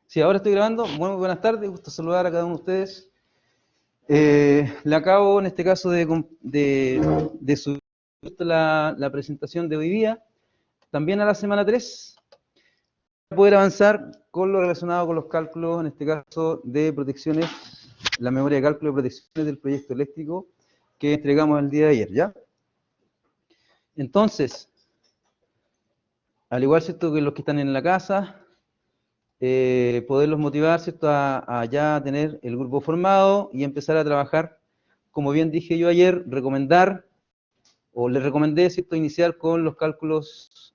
Sí, ahora estoy grabando. Muy buenas tardes, gusto saludar a cada uno de ustedes. Le acabo, en este caso, de subir la presentación de hoy día, también a la semana 3, para poder avanzar con lo relacionado con los cálculos, en este caso, de protecciones, la memoria de cálculo de protecciones del proyecto eléctrico que entregamos el día de ayer, ¿ya? Entonces, al igual, ¿cierto?, que los que están en la casa, poderlos motivar, ¿cierto?, a ya tener el grupo formado y empezar a trabajar, como bien dije yo ayer, les recomendé, ¿cierto?, iniciar con los cálculos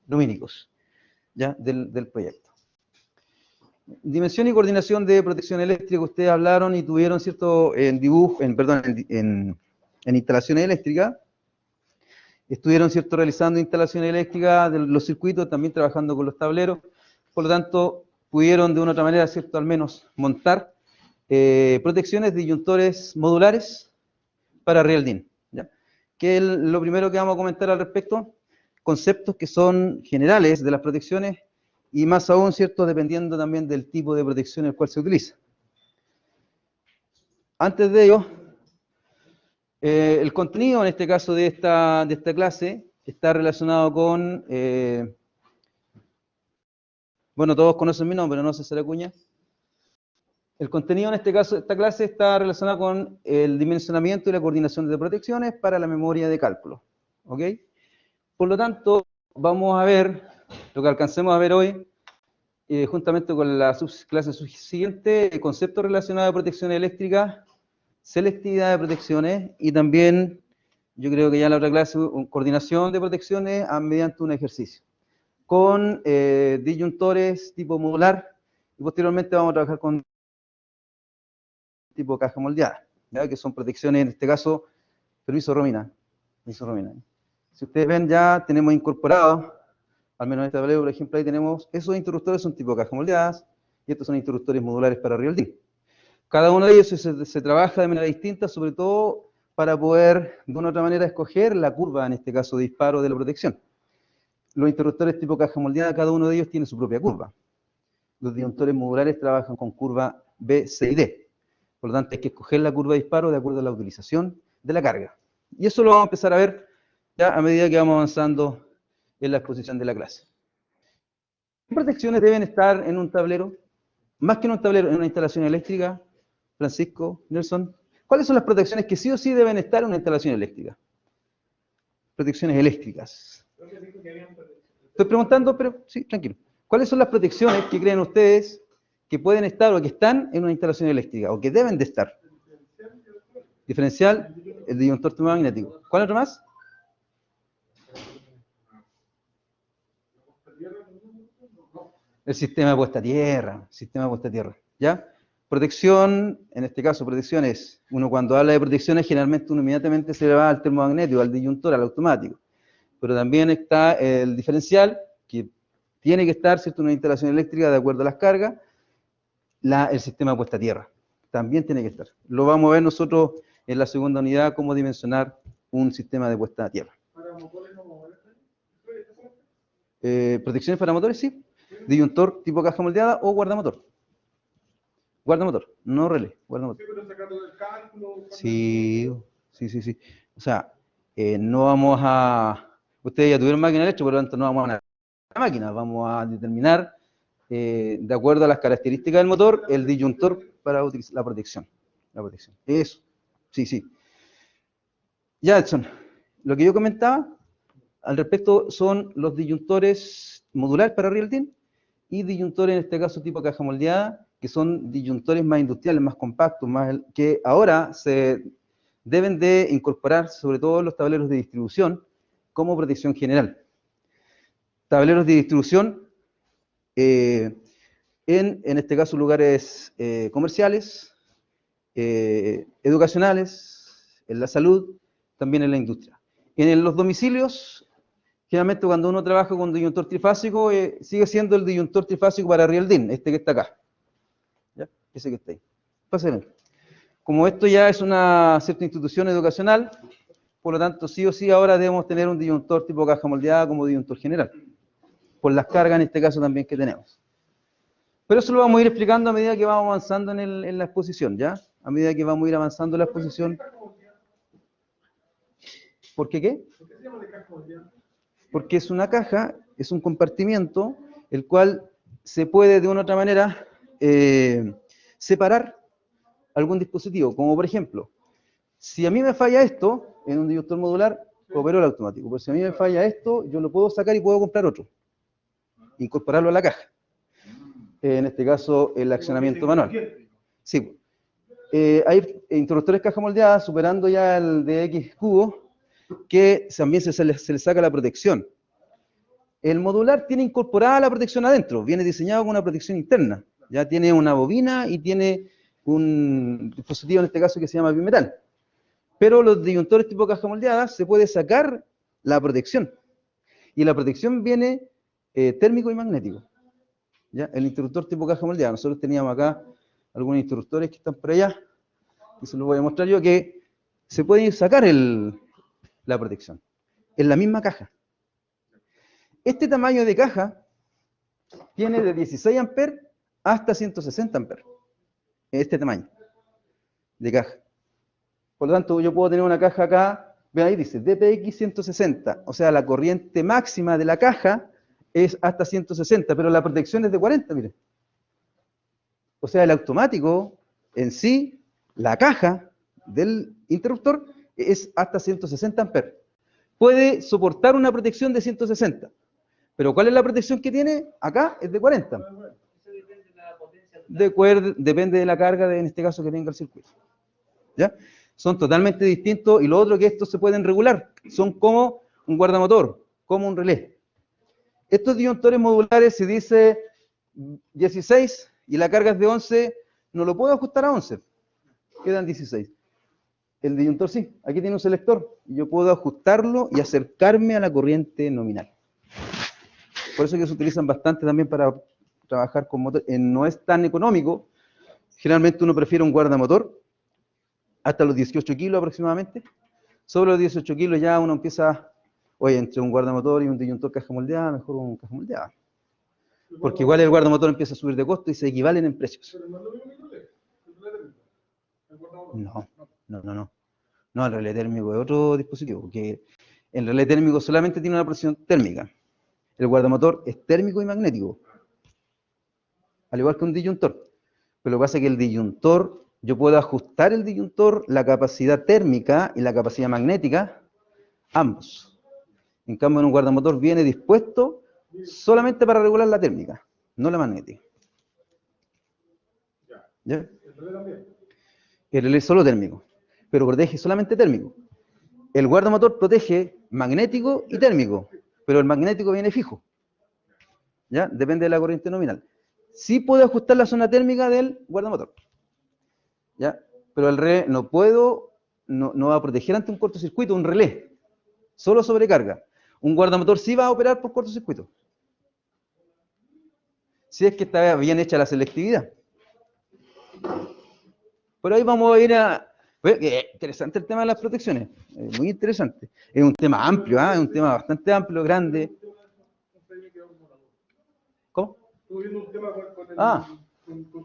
lumínicos, ¿ya?, del proyecto. Dimensión y coordinación de protección eléctrica, ustedes hablaron y tuvieron, ¿cierto?, en instalaciones eléctricas. Estuvieron, ¿cierto?, realizando instalaciones eléctricas de los circuitos, también trabajando con los tableros. Por lo tanto, pudieron de una u otra manera, ¿cierto?, al menos montar protecciones de disyuntores modulares para RealDIN, ¿ya? Que es lo primero que vamos a comentar al respecto, conceptos que son generales de las protecciones y más aún, ¿cierto?, dependiendo también del tipo de protección el cual se utiliza. Antes de ello, el contenido, en este caso de esta clase, está relacionado con, bueno, todos conocen mi nombre, pero no César Acuña. El contenido, en este caso, de esta clase está relacionado con el dimensionamiento y la coordinación de protecciones para la memoria de cálculo, ¿ok? Por lo tanto, vamos a ver lo que alcancemos a ver hoy, juntamente con la clase subsiguiente, conceptos relacionados a protección eléctrica, selectividad de protecciones y también, yo creo que ya en la otra clase, coordinación de protecciones mediante un ejercicio, con disyuntores tipo modular, y posteriormente vamos a trabajar con tipo caja moldeada, ¿ya?, que son protecciones, en este caso, permiso Romina. Si ustedes ven, ya tenemos incorporado, al menos en este tablero, por ejemplo, ahí tenemos, esos interruptores son tipo caja moldeadas, y estos son interruptores modulares para RealDIN. Cada uno de ellos se trabaja de manera distinta, sobre todo para poder, de una u otra manera, escoger la curva, en este caso, de disparo de la protección. Los interruptores tipo caja moldeada, cada uno de ellos tiene su propia curva. Los disyuntores modulares trabajan con curva B, C y D. Por lo tanto, hay que escoger la curva de disparo de acuerdo a la utilización de la carga. Y eso lo vamos a empezar a ver ya a medida que vamos avanzando en la exposición de la clase. ¿Qué protecciones deben estar en un tablero? Más que en un tablero, en una instalación eléctrica, Francisco, Nelson. ¿Cuáles son las protecciones que sí o sí deben estar en una instalación eléctrica? Protecciones eléctricas. Estoy preguntando, pero sí, tranquilo. ¿Cuáles son las protecciones que creen ustedes que pueden estar o que están en una instalación eléctrica o que deben de estar? Diferencial, el disyuntor termomagnético. ¿Cuál otro más? El sistema de puesta a tierra, ¿ya? Protección, en este caso protección es, uno cuando habla de protecciones generalmente uno inmediatamente se le va al termomagnético, al disyuntor, al automático. Pero también está el diferencial, que tiene que estar, ¿cierto?, en una instalación eléctrica de acuerdo a las cargas. El sistema de puesta a tierra también tiene que estar. Lo vamos a ver nosotros en la segunda unidad, cómo dimensionar un sistema de puesta a tierra. ¿Para motores no motores? Protecciones para motores, sí. Disyuntor tipo caja moldeada o guardamotor. Guardamotor, no relé, guardamotor. Sí, pero sacarlo del cálculo. Sí. O sea, no vamos a... Ustedes ya tuvieron máquina eléctrica, por lo tanto no vamos a la máquina, vamos a determinar, de acuerdo a las características del motor, el disyuntor para utilizar la protección. Eso, sí. Ya, Edson, lo que yo comentaba al respecto son los disyuntores modulares para RealDIN y disyuntores, en este caso, tipo caja moldeada, que son disyuntores más industriales, más compactos, que ahora se deben de incorporar, sobre todo en los tableros de distribución, como protección general. Tableros de distribución, en este caso, lugares comerciales, educacionales, en la salud, también en la industria. En los domicilios, generalmente cuando uno trabaja con disyuntor trifásico, sigue siendo el disyuntor trifásico para RealDIN, este que está acá. ¿Ya? Ese que está ahí. Pásenme. Como esto ya es una cierta institución educacional, por lo tanto, sí o sí ahora debemos tener un disyuntor tipo caja moldeada como disyuntor general, por las cargas en este caso también que tenemos. Pero eso lo vamos a ir explicando a medida que vamos avanzando en la exposición, ¿ya? A medida que vamos a ir avanzando en la exposición. ¿Por qué qué? ¿Por qué se llama de caja moldeada? Porque es una caja, es un compartimiento, el cual se puede de una u otra manera separar algún dispositivo. Como por ejemplo, si a mí me falla esto, en un disyuntor modular, opero el automático. Pero si a mí me falla esto, yo lo puedo sacar y puedo comprar otro. Incorporarlo a la caja. En este caso, el accionamiento manual. Sí. Hay interruptores caja moldeada superando ya el DX cubo, que también se le saca la protección. El modular tiene incorporada la protección adentro, viene diseñado con una protección interna. Ya tiene una bobina y tiene un dispositivo en este caso que se llama bimetal. Pero los disyuntores tipo caja moldeada se puede sacar la protección. Y la protección viene térmico y magnético. ¿Ya? El interruptor tipo caja moldeada. Nosotros teníamos acá algunos interruptores que están por allá. Y se los voy a mostrar yo que se puede sacar la protección. En la misma caja. Este tamaño de caja tiene de 16 amperes hasta 160 amperes. Este tamaño de caja. Por lo tanto, yo puedo tener una caja acá, ven ahí dice DPX 160, o sea, la corriente máxima de la caja es hasta 160, pero la protección es de 40, mire. O sea, el automático en sí, la caja del interruptor es hasta 160 amperes. Puede soportar una protección de 160, pero ¿cuál es la protección que tiene? Acá es de 40. Eso depende de la potencia Depende de la carga, en este caso, que tenga el circuito. ¿Ya? Son totalmente distintos, y lo otro que estos se pueden regular, son como un guardamotor, como un relé. Estos disyuntores modulares, si dice 16 y la carga es de 11, no lo puedo ajustar a 11, quedan 16. El disyuntor sí, aquí tiene un selector, y yo puedo ajustarlo y acercarme a la corriente nominal. Por eso que se utilizan bastante también para trabajar con motor. No es tan económico, generalmente uno prefiere un guardamotor, hasta los 18 kilos aproximadamente. Sobre los 18 kilos ya uno empieza, oye, entre un guardamotor y un disyuntor caja moldeada, mejor un caja moldeada. Porque igual el guardamotor empieza a subir de costo y se equivalen en precios. Pero no es lo mismo que el relé. El guardamotor. No. No, el relé térmico es otro dispositivo, porque el relé térmico solamente tiene una presión térmica. El guardamotor es térmico y magnético, al igual que un disyuntor. Pero lo que pasa es que el disyuntor, yo puedo ajustar el disyuntor, la capacidad térmica y la capacidad magnética, ambos. En cambio, en un guardamotor viene dispuesto solamente para regular la térmica, no la magnética. ¿Ya? El relé también. El relé es solo térmico, pero protege solamente térmico. El guardamotor protege magnético y térmico, pero el magnético viene fijo. ¿Ya? Depende de la corriente nominal. Sí puedo ajustar la zona térmica del guardamotor. ¿Ya? Pero el relé no va a proteger ante un cortocircuito, un relé. Solo sobrecarga. Un guardamotor sí va a operar por cortocircuito. Si es que está bien hecha la selectividad. Por ahí vamos a ir a... Interesante el tema de las protecciones. Muy interesante. Es un tema amplio, es un tema bastante amplio, grande. ¿Cómo? Estuve viendo un tema con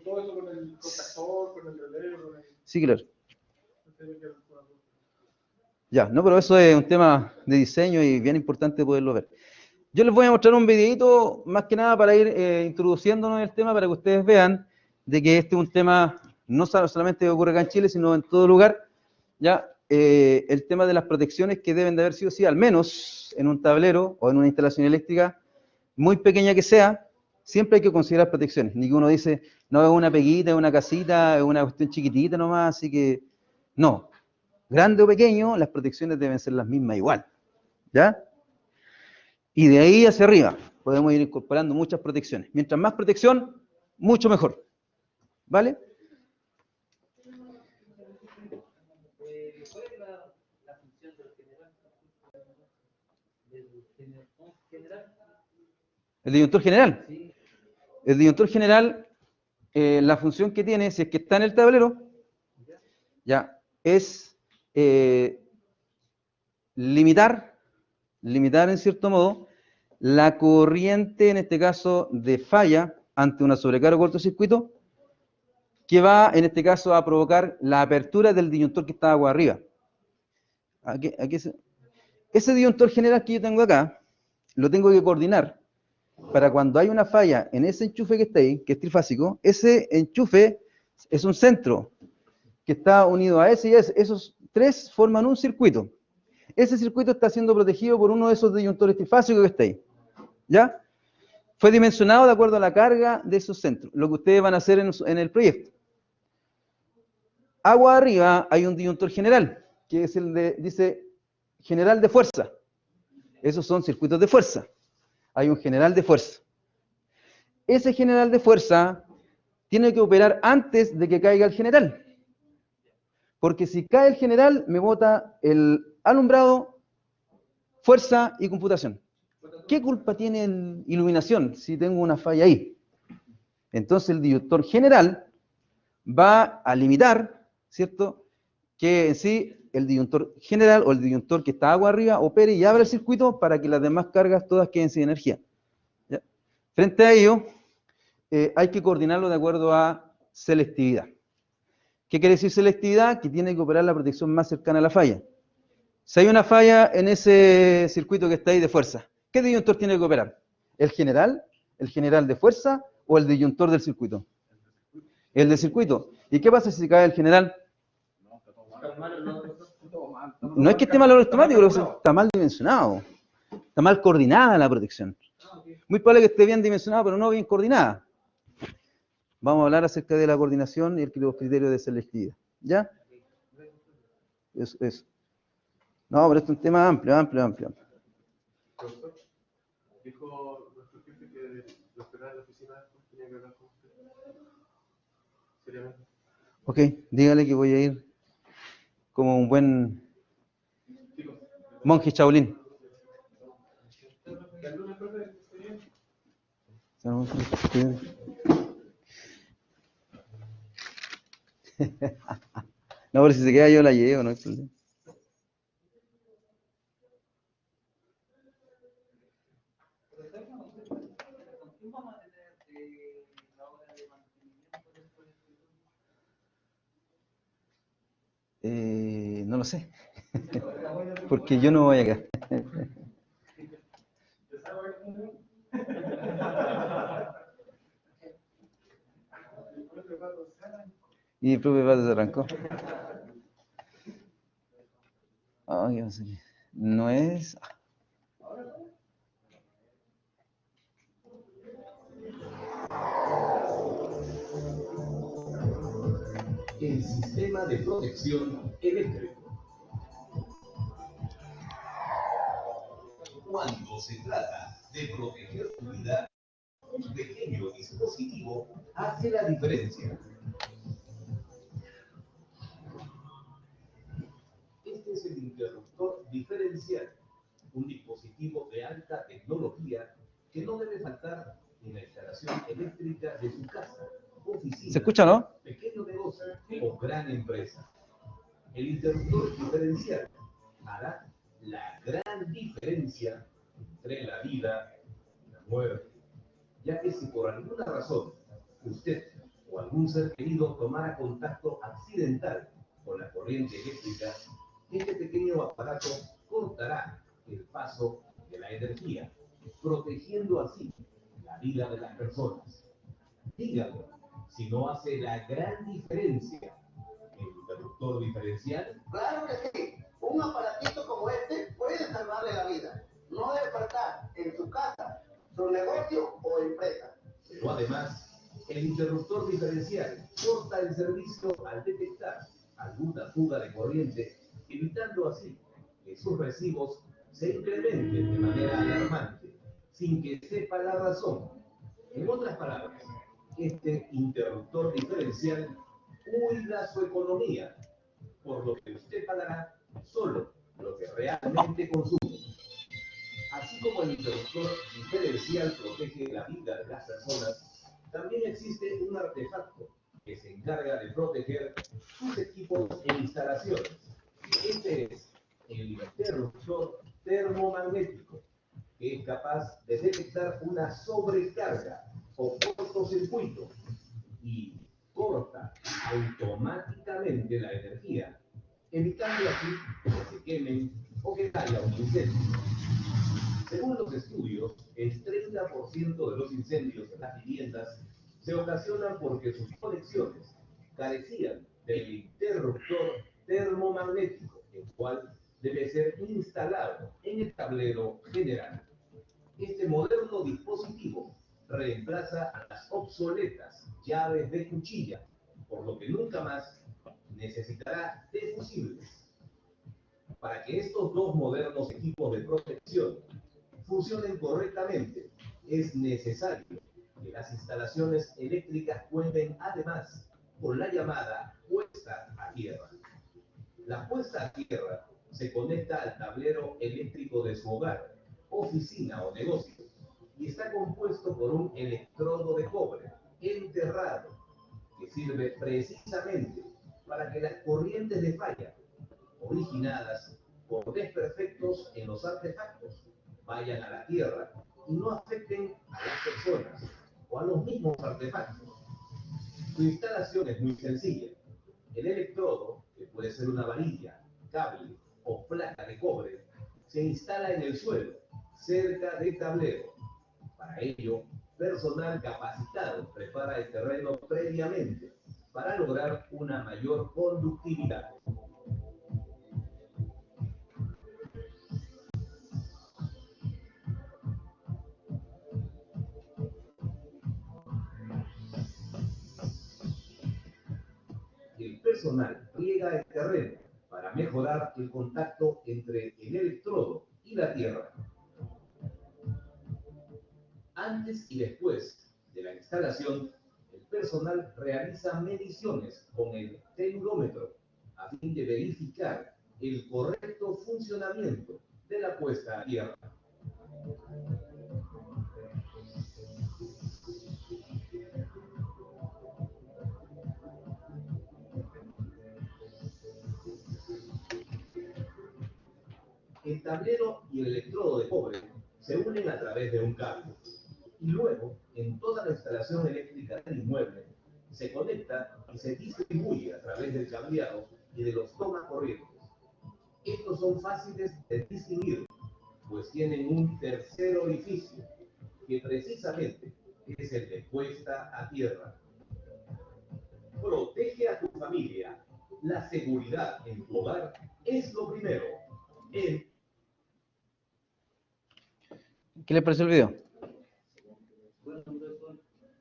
todo eso, con el contactor, con el relé, con el... Sí, claro. Ya, no, pero eso es un tema de diseño y bien importante poderlo ver. Yo les voy a mostrar un videito, más que nada para ir introduciéndonos en el tema, para que ustedes vean de que este es un tema no solamente que ocurre acá en Chile, sino en todo lugar. Ya, el tema de las protecciones que deben de haber sido, sí, al menos en un tablero o en una instalación eléctrica, muy pequeña que sea, siempre hay que considerar protecciones. Ni que uno dice, no, es una peguita, es una casita, es una cuestión chiquitita nomás, así que no. Grande o pequeño, las protecciones deben ser las mismas igual. ¿Ya? Y de ahí hacia arriba podemos ir incorporando muchas protecciones. Mientras más protección, mucho mejor. ¿Vale? ¿Cuál es la función del general? El disyuntor general. Sí. El disyuntor general, la función que tiene, si es que está en el tablero, ya, es limitar en cierto modo, la corriente, en este caso, de falla ante una sobrecarga o cortocircuito, que va, en este caso, a provocar la apertura del disyuntor que está agua arriba. Ese disyuntor general que yo tengo acá, lo tengo que coordinar para cuando hay una falla en ese enchufe que está ahí, que es trifásico. Ese enchufe es un centro que está unido a ese y a ese. Esos tres forman un circuito. Ese circuito está siendo protegido por uno de esos disyuntores trifásicos que está ahí. ¿Ya? Fue dimensionado de acuerdo a la carga de esos centros, lo que ustedes van a hacer en el proyecto. Agua arriba hay un disyuntor general, que es el de, dice, general de fuerza. Esos son circuitos de fuerza. Hay un general de fuerza. Ese general de fuerza tiene que operar antes de que caiga el general. Porque si cae el general, me bota el alumbrado, fuerza y computación. ¿Qué culpa tiene iluminación si tengo una falla ahí? Entonces el disyuntor general va a limitar, ¿cierto? Que en sí el disyuntor general o el disyuntor que está agua arriba opere y abra el circuito para que las demás cargas todas queden sin energía. ¿Ya? Frente a ello, hay que coordinarlo de acuerdo a selectividad. ¿Qué quiere decir selectividad? Que tiene que operar la protección más cercana a la falla. Si hay una falla en ese circuito que está ahí de fuerza, ¿qué disyuntor tiene que operar? ¿El general de fuerza o el disyuntor del circuito? El del circuito. ¿Y qué pasa si cae el general? No es que esté mal automático, pero está mal dimensionado. Está mal coordinada la protección. Muy probable que esté bien dimensionada, pero no bien coordinada. Vamos a hablar acerca de la coordinación y los criterios de selectividad. ¿Ya? Eso. No, pero esto es un tema amplio. Profesor, dijo nuestro jefe que los que en la oficina tenía que hablar con usted. Seriamente. Ok, dígale que voy a ir como un buen monje Shaolin. No, pero si se queda yo la llevo, no hay problema. No lo sé, porque yo no voy acá. Y el propio Pato se arrancó. Ay, no sé qué. No es. El sistema de protección eléctrico. Cuando se trata de proteger tu vida, un pequeño dispositivo hace la diferencia. Este es el interruptor diferencial, un dispositivo de alta tecnología que no debe faltar en la instalación eléctrica de su casa, oficina, ¿Se escucha, no? pequeño negocio o gran empresa. El interruptor diferencial hará la gran diferencia entre la vida y la muerte, ya que si por alguna razón usted o algún ser querido tomara contacto accidental con la corriente eléctrica, este pequeño aparato cortará el paso de la energía, protegiendo así la vida de las personas. Dígalo, si no hace la gran diferencia el interruptor diferencial. Claro que sí, un aparatito como este puede salvarle la vida. No debe faltar en su casa, su negocio o empresa. Pero además, el interruptor diferencial corta el servicio al detectar alguna fuga de corriente, evitando así que sus recibos se incrementen de manera alarmante, sin que sepa la razón. En otras palabras, este interruptor diferencial cuida su economía, por lo que usted pagará solo lo que realmente consume. Así como el interruptor diferencial protege la vida de las personas, también existe un artefacto que se encarga de proteger sus equipos e instalaciones. Este es el interruptor termomagnético, que es capaz de detectar una sobrecarga o cortocircuito y corta automáticamente la energía, evitando así que se quemen o que caiga un incendio. Según los estudios, el 30% de los incendios en las viviendas se ocasionan porque sus conexiones carecían del interruptor termomagnético, el cual debe ser instalado en el tablero general. Este moderno dispositivo reemplaza a las obsoletas llaves de cuchilla, por lo que nunca más necesitará de fusibles. Para que estos dos modernos equipos de protección funcionen correctamente, es necesario que las instalaciones eléctricas cuenten además con la llamada puesta a tierra. La puesta a tierra se conecta al tablero eléctrico de su hogar, oficina o negocio y está compuesto por un electrodo de cobre enterrado que sirve precisamente para que las corrientes de falla originadas por desperfectos en los artefactos vayan a la tierra y no afecten a las personas o a los mismos artefactos. Su instalación es muy sencilla. El electrodo, que puede ser una varilla, cable o placa de cobre, se instala en el suelo, cerca del tablero. Para ello, personal capacitado prepara el terreno previamente para lograr una mayor conductividad. El personal riega el terreno para mejorar el contacto entre el electrodo y la tierra. Antes y después de la instalación, el personal realiza mediciones con el tenurómetro a fin de verificar el correcto funcionamiento de la puesta a tierra. El tablero y el electrodo de cobre se unen a través de un cable y luego, en toda la instalación eléctrica del inmueble, se conecta y se distribuye a través del cableado y de los tomacorrientes. Estos son fáciles de distinguir, pues tienen un tercer orificio, que precisamente es el de puesta a tierra. Protege a tu familia. La seguridad en tu hogar es lo primero. ¿Qué les pareció el video?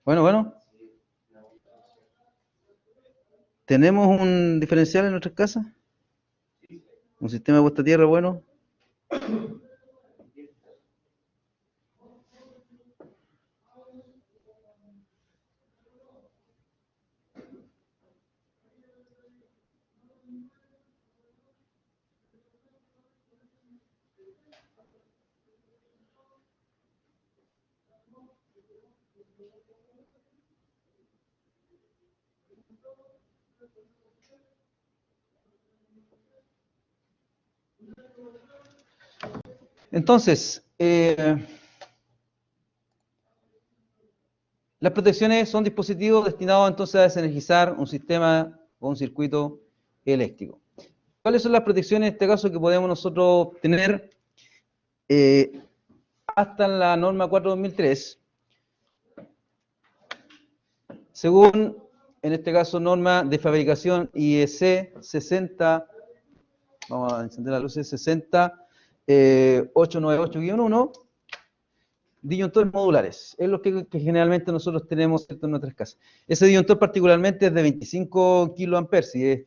Bueno. ¿Tenemos un diferencial en nuestras casas? ¿Un sistema de puesta a tierra bueno? Entonces, las protecciones son dispositivos destinados entonces a desenergizar un sistema o un circuito eléctrico. ¿Cuáles son las protecciones en este caso que podemos nosotros tener hasta la norma 4/2003? Según, en este caso, norma de fabricación IEC 60, vamos a encender las luces, 60-898-1, disyuntores modulares, es lo que generalmente nosotros tenemos en nuestras casas. Ese disyuntor particularmente es de 25 kiloamperes, y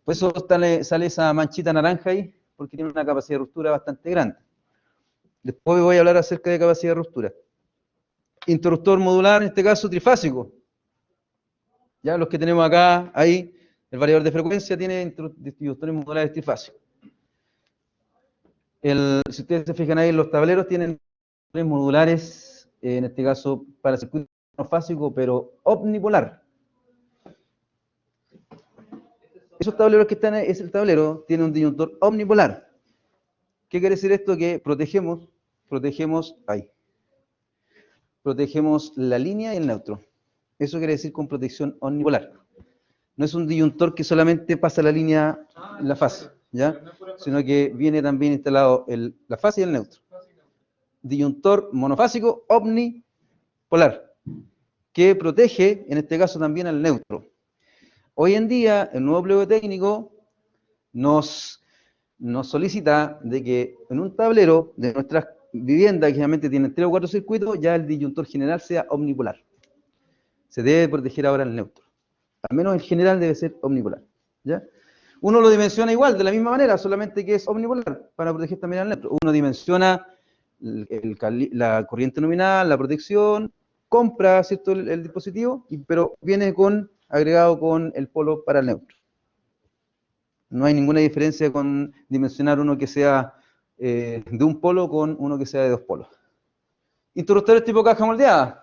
por eso sale esa manchita naranja ahí, porque tiene una capacidad de ruptura bastante grande. Después voy a hablar acerca de capacidad de ruptura. Interruptor modular, en este caso trifásico. Ya los que tenemos acá, ahí, el variador de frecuencia tiene interruptores modulares trifásicos. Si ustedes se fijan ahí, los tableros tienen modulares, en este caso para el circuito monofásico, pero omnipolar. Esos tableros que están ahí, ese tablero tiene un disyuntor omnipolar. ¿Qué quiere decir esto? Que protegemos protegemos la línea y el neutro. Eso quiere decir con protección omnipolar. No es un disyuntor que solamente pasa la línea, la fase, ¿ya? Sino que viene también instalado la fase y el neutro. Disyuntor monofásico omnipolar, que protege, en este caso, también al neutro. Hoy en día, el nuevo pliego técnico nos solicita de que en un tablero de nuestras viviendas, que generalmente tienen 3 o 4 circuitos, ya el disyuntor general sea omnipolar. Se debe proteger ahora el neutro. Al menos el general debe ser omnipolar, ¿ya? Uno lo dimensiona igual, de la misma manera, solamente que es omnipolar, para proteger también al neutro. Uno dimensiona la corriente nominal, la protección, compra, ¿cierto?, el dispositivo, pero viene agregado con el polo para el neutro. No hay ninguna diferencia con dimensionar uno que sea de un polo con uno que sea de 2 polos. Interruptores tipo caja moldeada,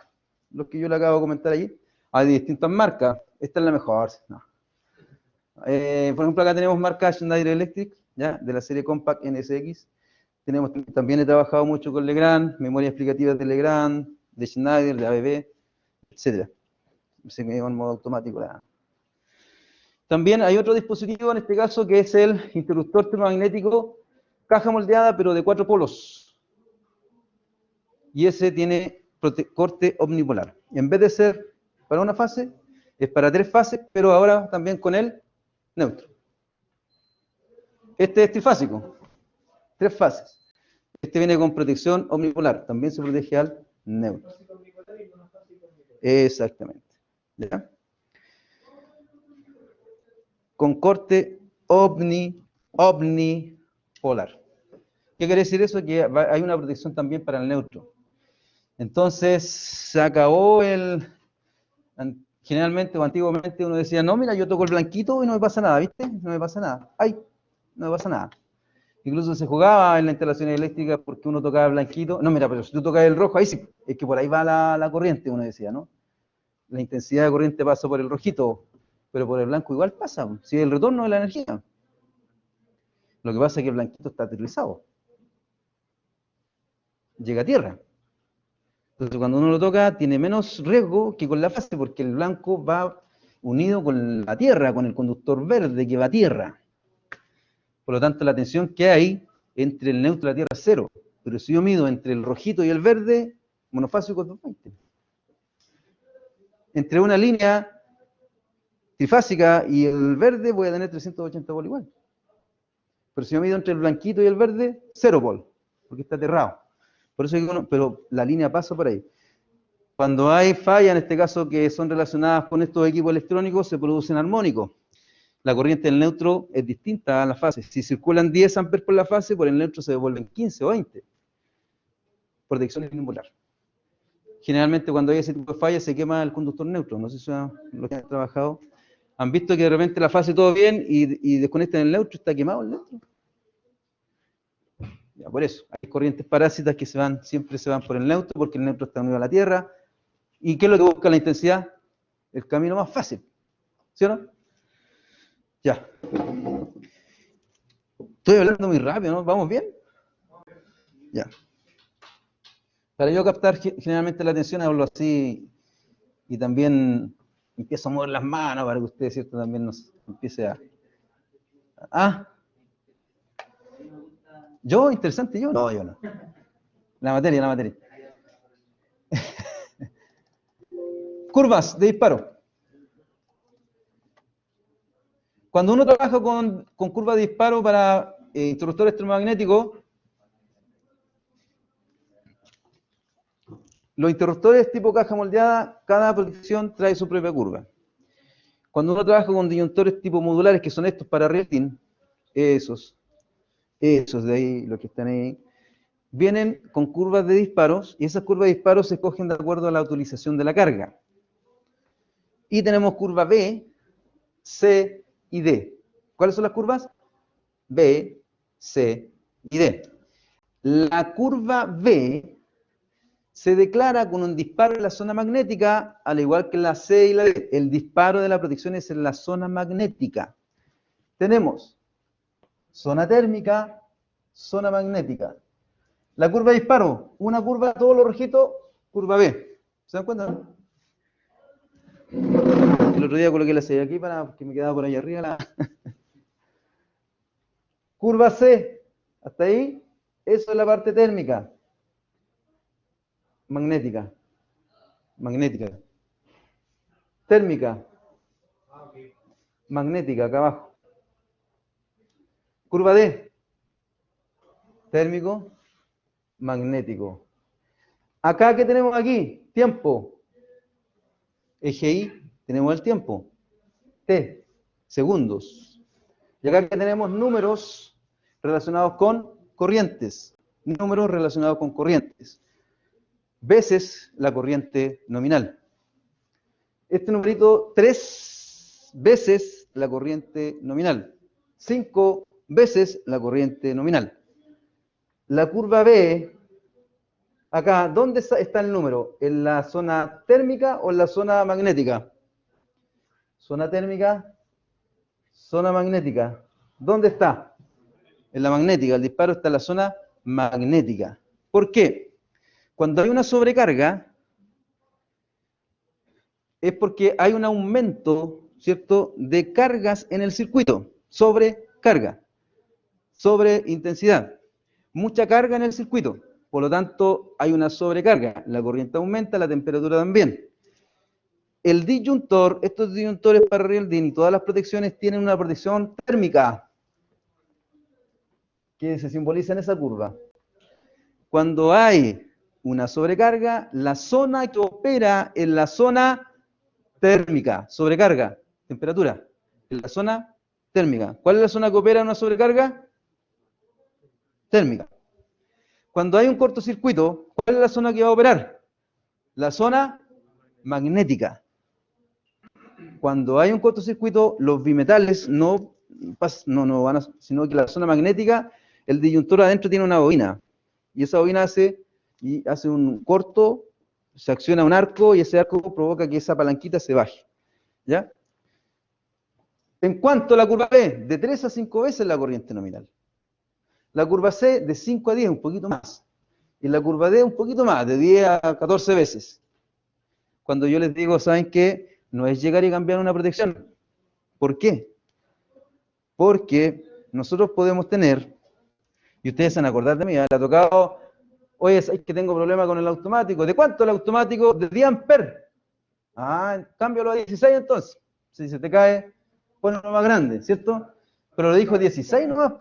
los que yo le acabo de comentar allí. Hay distintas marcas, esta es la mejor. No. Por ejemplo, acá tenemos marca Schneider Electric, ¿ya?, de la serie Compact NSX. También he trabajado mucho con Legrand, memoria explicativa de Legrand, de Schneider, de ABB, etc. Se me dio en modo automático. También hay otro dispositivo, en este caso, que es el interruptor termomagnético, caja moldeada, pero de 4 polos. Y ese tiene corte omnipolar. En vez de ser para una fase, es para 3 fases, pero ahora también con el neutro. Este es trifásico, 3 fases. Este viene con protección omnipolar, también se protege al neutro. Exactamente. ¿Ya? Con corte omnipolar. ¿Qué quiere decir eso? Que hay una protección también para el neutro. Entonces, se acabó generalmente o antiguamente uno decía, no, mira, yo toco el blanquito y no me pasa nada, ¿viste? No me pasa nada. ¡Ay! No me pasa nada. Incluso se jugaba en la instalación eléctrica porque uno tocaba el blanquito. No, mira, pero si tú tocas el rojo, ahí sí, es que por ahí va la corriente, uno decía, ¿no? La intensidad de corriente pasa por el rojito, pero por el blanco igual pasa, si es el retorno de la energía. Lo que pasa es que el blanquito está aterrizado. Llega a tierra. Entonces cuando uno lo toca tiene menos riesgo que con la fase, porque el blanco va unido con la tierra, con el conductor verde que va a tierra. Por lo tanto, la tensión que hay entre el neutro y la tierra es 0. Pero si yo mido entre el rojito y el verde, monofásico es 220. Entre una línea trifásica y el verde voy a tener 380 volt igual. Pero si yo mido entre el blanquito y el verde, 0 volt, porque está aterrado. Por eso digo, pero la línea pasa por ahí. Cuando hay fallas, en este caso que son relacionadas con estos equipos electrónicos, se producen armónicos. La corriente del neutro es distinta a la fase. Si circulan 10 amperes por la fase, por el neutro se devuelven 15 o 20. Protección omnipolar. Generalmente cuando hay ese tipo de fallas se quema el conductor neutro. No sé si son los que han trabajado. ¿Han visto que de repente la fase todo bien y desconectan el neutro? ¿Está quemado el neutro? Ya, por eso. Hay corrientes parásitas que siempre se van por el neutro, porque el neutro está unido a la Tierra. ¿Y qué es lo que busca la intensidad? El camino más fácil. ¿Sí o no? Ya. Estoy hablando muy rápido, ¿no? ¿Vamos bien? Ya. Para yo captar generalmente la atención, hablo así y también empiezo a mover las manos para que usted, ¿cierto?, también nos empiece a... ¿Ah? ¿Yo? ¿Interesante yo? No, yo no. La materia. Curvas de disparo. Cuando uno trabaja con curvas de disparo para interruptores termomagnéticos, los interruptores tipo caja moldeada, cada protección trae su propia curva. Cuando uno trabaja con disyuntores tipo modulares, que son estos para rating, esos de ahí, los que están ahí, vienen con curvas de disparos, y esas curvas de disparos se escogen de acuerdo a la utilización de la carga. Y tenemos curva B, C y D. ¿Cuáles son las curvas? B, C y D. La curva B se declara con un disparo en la zona magnética, al igual que la C y la D. El disparo de la protección es en la zona magnética. Tenemos zona térmica, zona magnética. La curva de disparo, una curva, todos los rojitos, curva B. ¿Se dan cuenta? ¿No? El otro día coloqué la serie aquí para que me quedaba por ahí arriba la... Curva C, hasta ahí, eso es la parte térmica. Magnética. Magnética. Térmica. Magnética, acá abajo. Curva D. Térmico, magnético. Acá, ¿qué tenemos aquí? Tiempo. Eje Y, tenemos el tiempo. T, segundos. Y acá que tenemos números relacionados con corrientes. Números relacionados con corrientes. Veces la corriente nominal. Este numerito, 3 veces la corriente nominal. 5 veces la corriente nominal. La curva B, acá, ¿dónde está el número? ¿En la zona térmica o en la zona magnética? Zona térmica, zona magnética. ¿Dónde está? En la magnética. El disparo está en la zona magnética. ¿Por qué? Cuando hay una sobrecarga, es porque hay un aumento, ¿cierto?, de cargas en el circuito. Sobrecarga. Sobre intensidad. Mucha carga en el circuito. Por lo tanto, hay una sobrecarga. La corriente aumenta, la temperatura también. El disyuntor, estos disyuntores para Rieldin y todas las protecciones tienen una protección térmica que se simboliza en esa curva. Cuando hay una sobrecarga, la zona que opera en la zona térmica, sobrecarga, temperatura, en la zona térmica. ¿Cuál es la zona que opera en una sobrecarga? Térmica. Cuando hay un cortocircuito, ¿cuál es la zona que va a operar? La zona magnética. Cuando hay un cortocircuito, los bimetales no van a, sino que la zona magnética, el disyuntor adentro tiene una bobina. Y esa bobina hace un corto, se acciona un arco y ese arco provoca que esa palanquita se baje. ¿Ya? En cuanto a la curva B, de 3 a 5 veces la corriente nominal. La curva C, de 5 a 10, un poquito más. Y la curva D, un poquito más, de 10 a 14 veces. Cuando yo les digo, ¿saben qué? No es llegar y cambiar una protección. ¿Por qué? Porque nosotros podemos tener, y ustedes se van a acordar de mí, le ha tocado, oye, es que tengo problema con el automático. ¿De cuánto el automático? De 10 amperes. Ah, cámbialo a 16 entonces. Si se te cae, ponlo más grande, ¿cierto? Pero le dijo 16 nomás.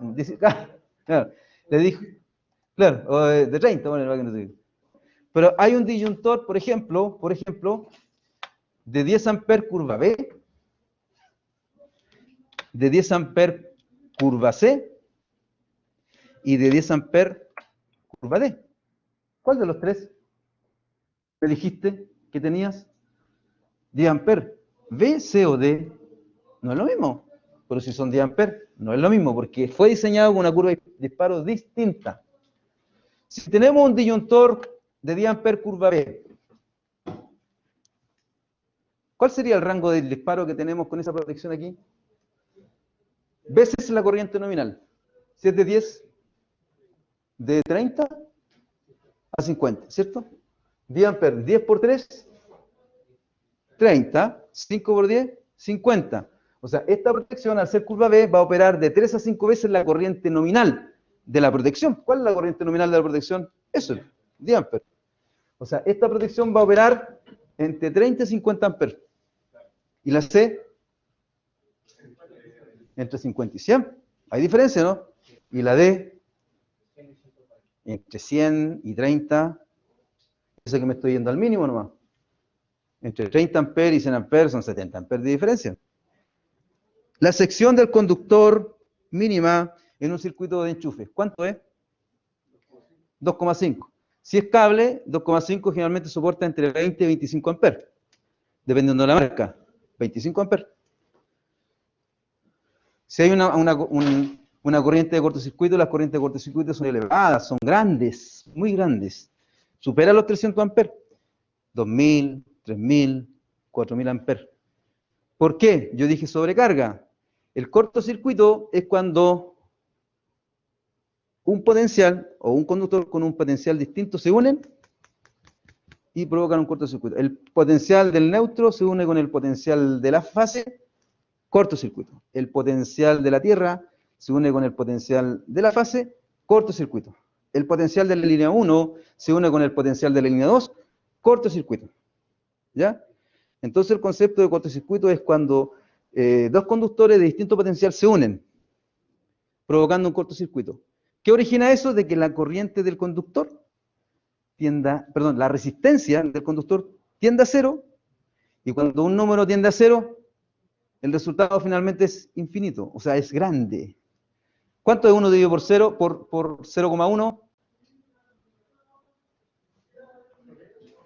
Claro, le dijo, claro, o de 30, bueno, para que no se diga. Pero hay un disyuntor, por ejemplo, de 10 amperes curva B, de 10 amperes curva C y de 10 amperes curva D. ¿Cuál de los tres elegiste que tenías? 10 amperes. B, C o D no es lo mismo. Pero si son 10 amperes, no es lo mismo, porque fue diseñado con una curva de disparo distinta. Si tenemos un disyuntor de 10 amperes curva B, ¿cuál sería el rango del disparo que tenemos con esa protección aquí? Veces la corriente nominal. Si es de 10, de 30 a 50, ¿cierto? 10 amperes, 10 por 3, 30, 5 por 10, 50. O sea, esta protección, al ser curva B, va a operar de 3 a 5 veces la corriente nominal de la protección. ¿Cuál es la corriente nominal de la protección? Eso, 10 amperes. O sea, esta protección va a operar entre 30 y 50 amperes. ¿Y la C? Entre 50 y 100. Hay diferencia, ¿no? ¿Y la D? Entre 100 y 30. Eso que me estoy yendo al mínimo nomás. Entre 30 amperes y 100 amperes son 70 amperes de diferencia. La sección del conductor mínima en un circuito de enchufe, ¿cuánto es? 2,5. Si es cable, 2,5 generalmente soporta entre 20 y 25 amperes, dependiendo de la marca. 25 amperes. Si hay una corriente de cortocircuito, las corrientes de cortocircuito son elevadas, son grandes, muy grandes. Superan los 300 amperes. 2000, 3000, 4000 amperes. ¿Por qué? Yo dije sobrecarga. El cortocircuito es cuando un potencial o un conductor con un potencial distinto se unen y provocan un cortocircuito. El potencial del neutro se une con el potencial de la fase, cortocircuito. El potencial de la Tierra se une con el potencial de la fase, cortocircuito. El potencial de la línea 1 se une con el potencial de la línea 2, cortocircuito. ¿Ya? Entonces el concepto de cortocircuito es cuando dos conductores de distinto potencial se unen, provocando un cortocircuito. ¿Qué origina eso? De que la corriente del conductor la resistencia del conductor tiende a cero, y cuando un número tiende a cero, el resultado finalmente es infinito, o sea, es grande. ¿Cuánto es 1 dividido por 0 por 0,1?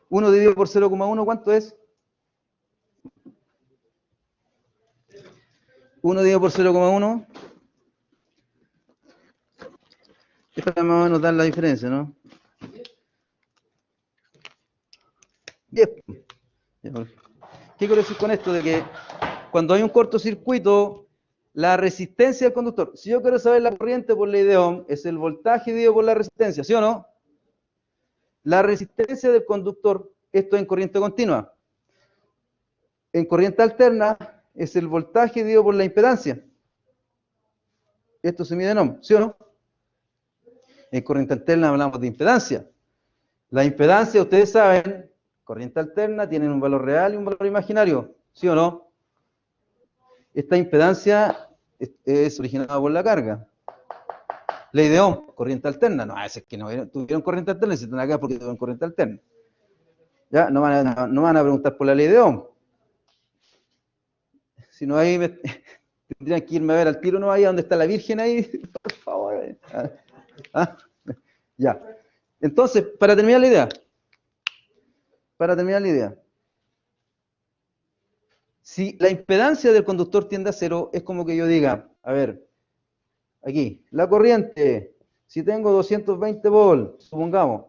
1 dividido por 0,1, ¿cuánto es? 1 dividido por 0,1. Esta más o menos da la diferencia, ¿no? 10. ¿Qué quiero decir con esto? De que cuando hay un cortocircuito, la resistencia del conductor, si yo quiero saber la corriente por ley de Ohm, es el voltaje dividido por la resistencia, ¿sí o no? La resistencia del conductor, esto en corriente continua. En corriente alterna, es el voltaje dividido por la impedancia. Esto se mide en Ohm, ¿sí o no? En corriente alterna hablamos de impedancia. La impedancia, ustedes saben, corriente alterna tienen un valor real y un valor imaginario, ¿sí o no? Esta impedancia es originada por la carga. Ley de Ohm, corriente alterna. No, es que no tuvieron corriente alterna, y se están acá porque tuvieron corriente alterna. Ya, no van a preguntar por la ley de Ohm. Si no, ahí tendrían que irme a ver al tiro, no, ahí donde está la Virgen ahí, por favor. Ya. Entonces, para terminar la idea, si la impedancia del conductor tiende a cero, es como que yo diga, a ver, aquí, la corriente, si tengo 220 volts, supongamos,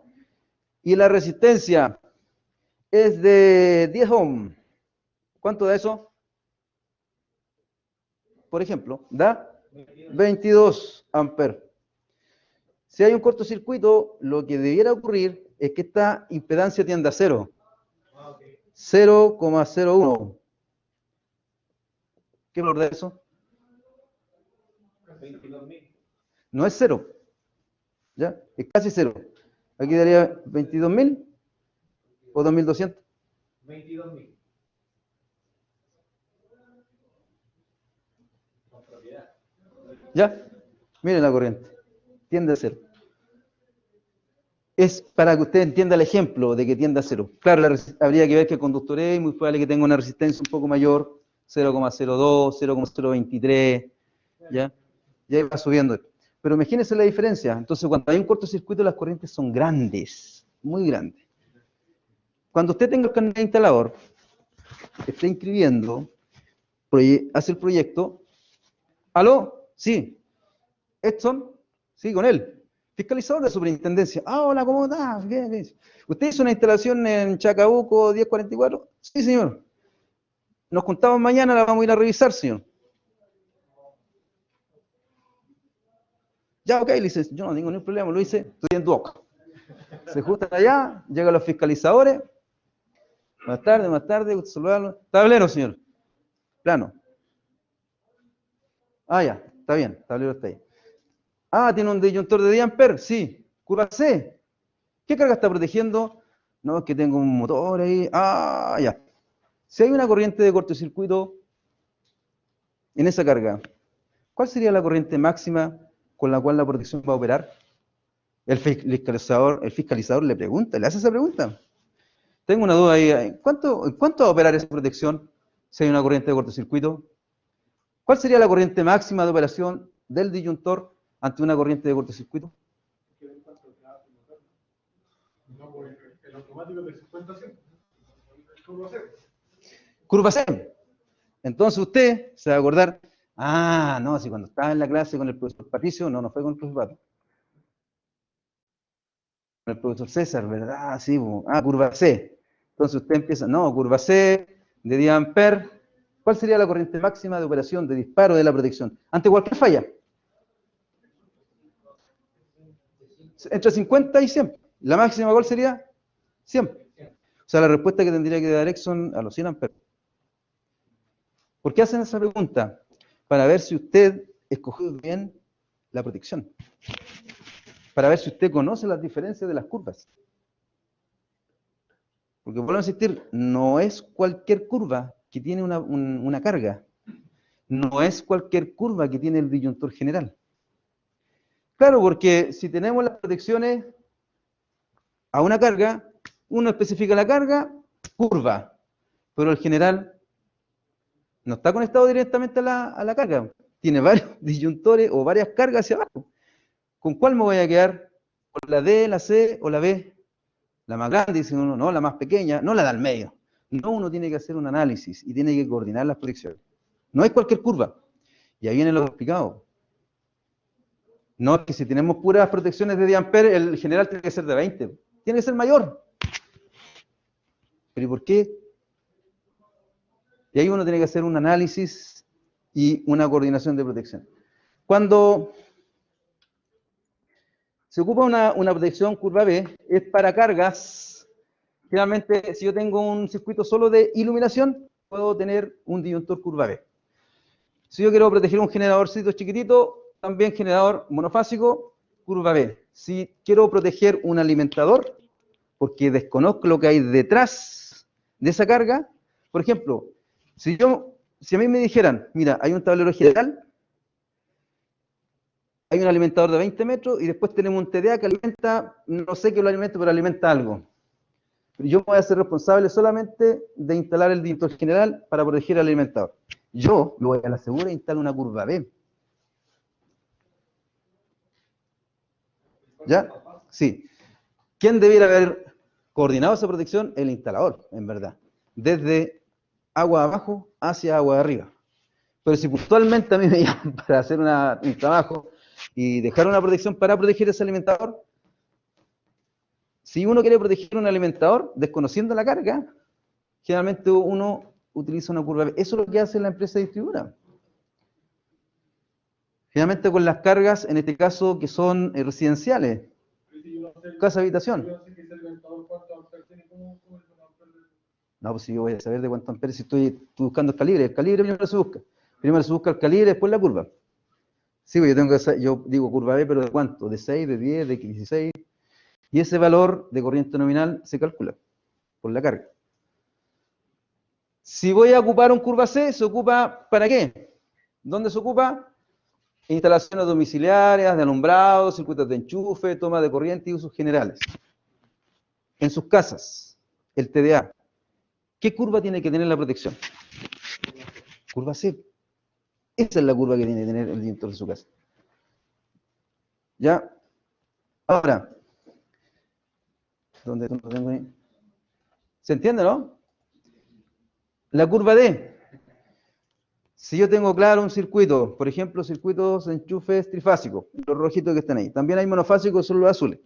y la resistencia es de 10 ohm, ¿cuánto da eso? Por ejemplo, da 22 amperes. Si hay un cortocircuito, lo que debiera ocurrir es que esta impedancia tienda a cero. 0,01. ¿Qué valor da eso? 22.000. No es cero. ¿Ya? Es casi cero. Aquí daría 22.000 o 2.200. 22.000. Con propiedad. ¿Ya? Miren la corriente. Tiende a cero. Es para que usted entienda el ejemplo de que tiende a cero. Claro, habría que ver que el conductor es muy probable que tenga una resistencia un poco mayor, 0,02, 0,023, ¿ya? Ya va subiendo. Pero imagínense la diferencia. Entonces, cuando hay un cortocircuito, las corrientes son grandes, muy grandes. Cuando usted tenga el carnet de instalador, esté inscribiendo, hace el proyecto. ¿Aló? Sí. ¿Edson? Sí, con él. Fiscalizador de superintendencia. Ah, hola, ¿cómo está? Bien, bien. ¿Usted hizo una instalación en Chacabuco 1044? Sí, señor. Nos juntamos mañana, la vamos a ir a revisar, señor. Ya, ok, le dice, yo no tengo ningún problema, lo hice, estoy en Duoc. Se juntan allá, llegan los fiscalizadores. Más tarde, saludarlo. Tablero, señor. Plano. Ah, ya, está bien, el tablero está ahí. Ah, tiene un disyuntor de 10 amperes, sí. Curva C. ¿Qué carga está protegiendo? No, es que tengo un motor ahí. Ah, ya. Si hay una corriente de cortocircuito en esa carga, ¿cuál sería la corriente máxima con la cual la protección va a operar? El fiscalizador le pregunta, le hace esa pregunta. Tengo una duda ahí. ¿Cuánto va a operar esa protección si hay una corriente de cortocircuito? ¿Cuál sería la corriente máxima de operación del disyuntor ante una corriente de cortocircuito? No, pues el automático de 50 100. Curva C. Curva C. Entonces usted se va a acordar, no, si cuando estaba en la clase con el profesor Patricio, no fue con el profesor Pato. Con el profesor César, ¿verdad? Sí, curva C. Entonces usted empieza, curva C de 10 amperes. ¿Cuál sería la corriente máxima de operación de disparo de la protección? Ante cualquier falla. Entre 50 y 100. ¿La máxima cuál sería? 100. O sea, la respuesta que tendría que dar Exxon a los 100 amperios. ¿Por qué hacen esa pregunta? Para ver si usted escogió bien la protección. Para ver si usted conoce las diferencias de las curvas. Porque vuelvo a insistir, no es cualquier curva que tiene una carga. No es cualquier curva que tiene el disyuntor general. Claro, porque si tenemos las protecciones a una carga, uno especifica la carga, curva. Pero el general no está conectado directamente a la carga. Tiene varios disyuntores o varias cargas hacia abajo. ¿Con cuál me voy a quedar? ¿Con la D, la C o la B? La más grande, dice uno, no, la más pequeña, no la del medio. No, uno tiene que hacer un análisis y tiene que coordinar las protecciones. No es cualquier curva. Y ahí viene lo explicado. No es que si tenemos puras protecciones de 10 amperes, el general tiene que ser de 20. Tiene que ser mayor. ¿Pero y por qué? Y ahí uno tiene que hacer un análisis y una coordinación de protección. Cuando se ocupa una protección curva B, es para cargas. Generalmente, si yo tengo un circuito solo de iluminación, puedo tener un disyuntor curva B. Si yo quiero proteger un generadorcito chiquitito, también generador monofásico, curva B. Si quiero proteger un alimentador, porque desconozco lo que hay detrás de esa carga, por ejemplo, si a mí me dijeran, mira, hay un tablero general, hay un alimentador de 20 metros y después tenemos un TDA que alimenta, no sé qué lo alimenta, pero alimenta algo. Pero yo me voy a ser responsable solamente de instalar el disyuntor general para proteger al alimentador. Yo me voy a la segura e instalo una curva B. ¿Ya? Sí. ¿Quién debiera haber coordinado esa protección? El instalador, en verdad. Desde agua abajo hacia agua arriba. Pero si puntualmente a mí me llaman para hacer un trabajo y dejar una protección para proteger ese alimentador, si uno quiere proteger un alimentador, desconociendo la carga, generalmente uno utiliza una curva B. Eso es lo que hace la empresa distribuidora. Generalmente con las cargas, en este caso, que son residenciales, casa habitación. No, pues si yo voy a saber de cuánto amperes, si estoy buscando el calibre primero se busca. Primero se busca el calibre, después la curva. Sí, pues yo digo curva B, pero ¿de cuánto? ¿De 6, de 10, de 16? Y ese valor de corriente nominal se calcula por la carga. Si voy a ocupar un curva C, ¿se ocupa para qué? ¿Dónde se ocupa? Instalaciones domiciliarias, de alumbrado, circuitos de enchufe, toma de corriente y usos generales. En sus casas, el TDA. ¿Qué curva tiene que tener la protección? Curva C. Esa es la curva que tiene que tener el disyuntor de su casa. ¿Ya? Ahora, ¿dónde lo tengo ahí? ¿Se entiende, no? La curva D. Si yo tengo claro un circuito, por ejemplo, circuitos de enchufes trifásicos, los rojitos que están ahí. También hay monofásicos, son los azules.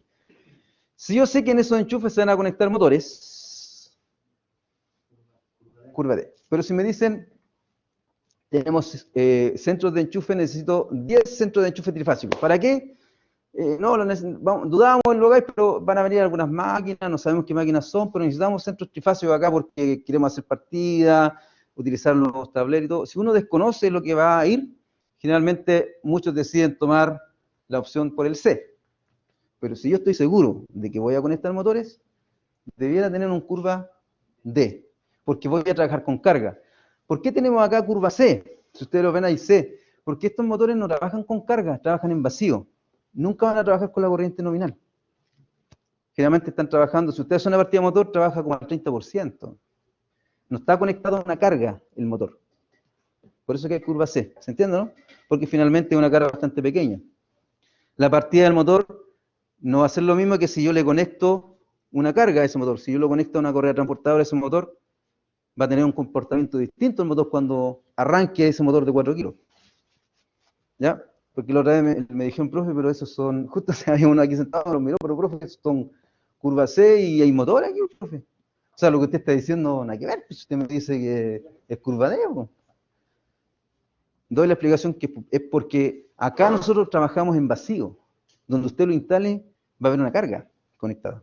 Si yo sé que en esos enchufes se van a conectar motores, curva D. Pero si me dicen, tenemos centros de enchufe, necesito 10 centros de enchufe trifásicos. ¿Para qué? Dudamos en el lugar, pero van a venir algunas máquinas, no sabemos qué máquinas son, pero necesitamos centros trifásicos acá porque queremos hacer partidas, utilizar los tableros y todo. Si uno desconoce lo que va a ir, generalmente muchos deciden tomar la opción por el C. Pero si yo estoy seguro de que voy a conectar motores, debiera tener un curva D, porque voy a trabajar con carga. ¿Por qué tenemos acá curva C? Si ustedes lo ven ahí, C. Porque estos motores no trabajan con carga, trabajan en vacío. Nunca van a trabajar con la corriente nominal. Generalmente están trabajando, si ustedes hacen una partida de motor, trabaja como al 30%. No está conectado a una carga el motor. Por eso que hay curva C. ¿Se entiende, no? Porque finalmente es una carga bastante pequeña. La partida del motor no va a ser lo mismo que si yo le conecto una carga a ese motor. Si yo lo conecto a una correa transportadora a ese motor, va a tener un comportamiento distinto el motor cuando arranque ese motor de 4 kilos. ¿Ya? Porque la otra vez me dijeron, profe, pero esos son, justo había uno aquí sentado, lo miró, pero profe, esos son curva C y hay motor aquí, profe. O sea, lo que usted está diciendo, nada que ver, pues usted me dice que es curva D, ¿no? Doy la explicación que es porque acá nosotros trabajamos en vacío. Donde usted lo instale, va a haber una carga conectada.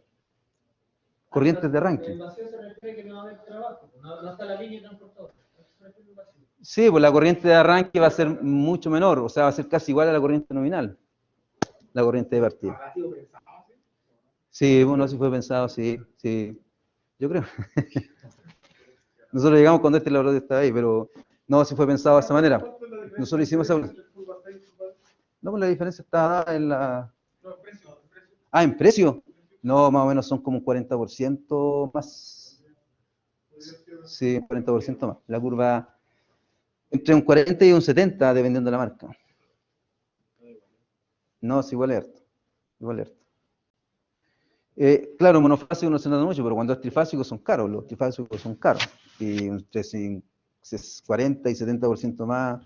corrientes de arranque. El vacío se refiere que no va a haber trabajo, no está la línea transportadora. Eso se refiere al vacío. Sí, pues la corriente de arranque va a ser mucho menor, o sea, va a ser casi igual a la corriente nominal, la corriente de partida. ¿Habrá sido pensado así? Sí, bueno, así fue pensado, sí, sí, yo creo. Nosotros llegamos cuando este laboratorio estaba ahí, pero no, sí fue pensado de esa manera. ¿Cuánto es la diferencia Nosotros hicimos esa... entre el Curva 6 y el Curva 2? No, pues la diferencia está dada en la... No, en precio, en precio. Ah, ¿en precio? No, más o menos son como un 40% más. Sí, un 40% más. La curva entre un 40 y un 70, dependiendo de la marca. No, es igual es harto. Igual es harto. Claro, monofásico no se nota mucho, pero cuando es trifásico son caros. Los trifásicos son caros. Y entre 40 y 70% más,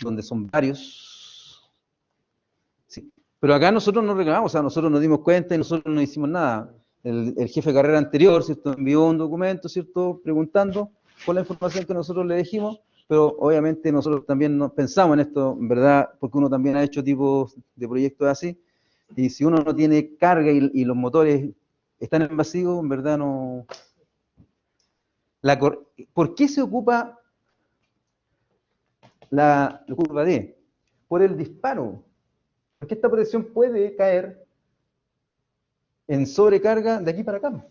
donde son varios. Sí. Pero acá nosotros no reclamamos, o sea, nosotros nos dimos cuenta y nosotros no hicimos nada. El jefe de carrera anterior, ¿cierto?, envió un documento, ¿cierto?, preguntando por la información que nosotros le dijimos, pero obviamente nosotros también nos pensamos en esto, en verdad, porque uno también ha hecho tipos de proyectos así, y si uno no tiene carga y los motores están en vacío, en verdad no... ¿Por qué se ocupa la curva D? Por el disparo. Porque esta protección puede caer en sobrecarga de aquí para acá.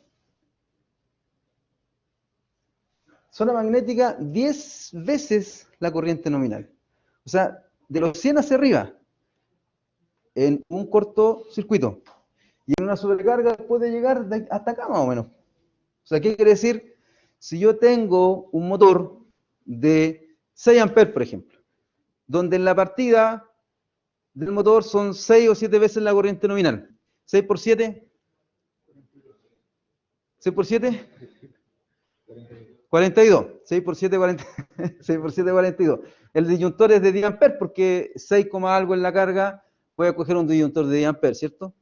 Zona magnética 10 veces la corriente nominal. O sea, de los 100 hacia arriba, en un cortocircuito. Y en una sobrecarga puede llegar hasta acá más o menos. O sea, ¿qué quiere decir? Si yo tengo un motor de 6 amperes, por ejemplo, donde en la partida del motor son 6 o 7 veces la corriente nominal. 6 por 7... ¿6 por 7? 42. 6 por 7, 40, 6 por 7, 42. El disyuntor es de 10 amperes porque 6, algo en la carga, voy a coger un disyuntor de 10 amperes, ¿cierto?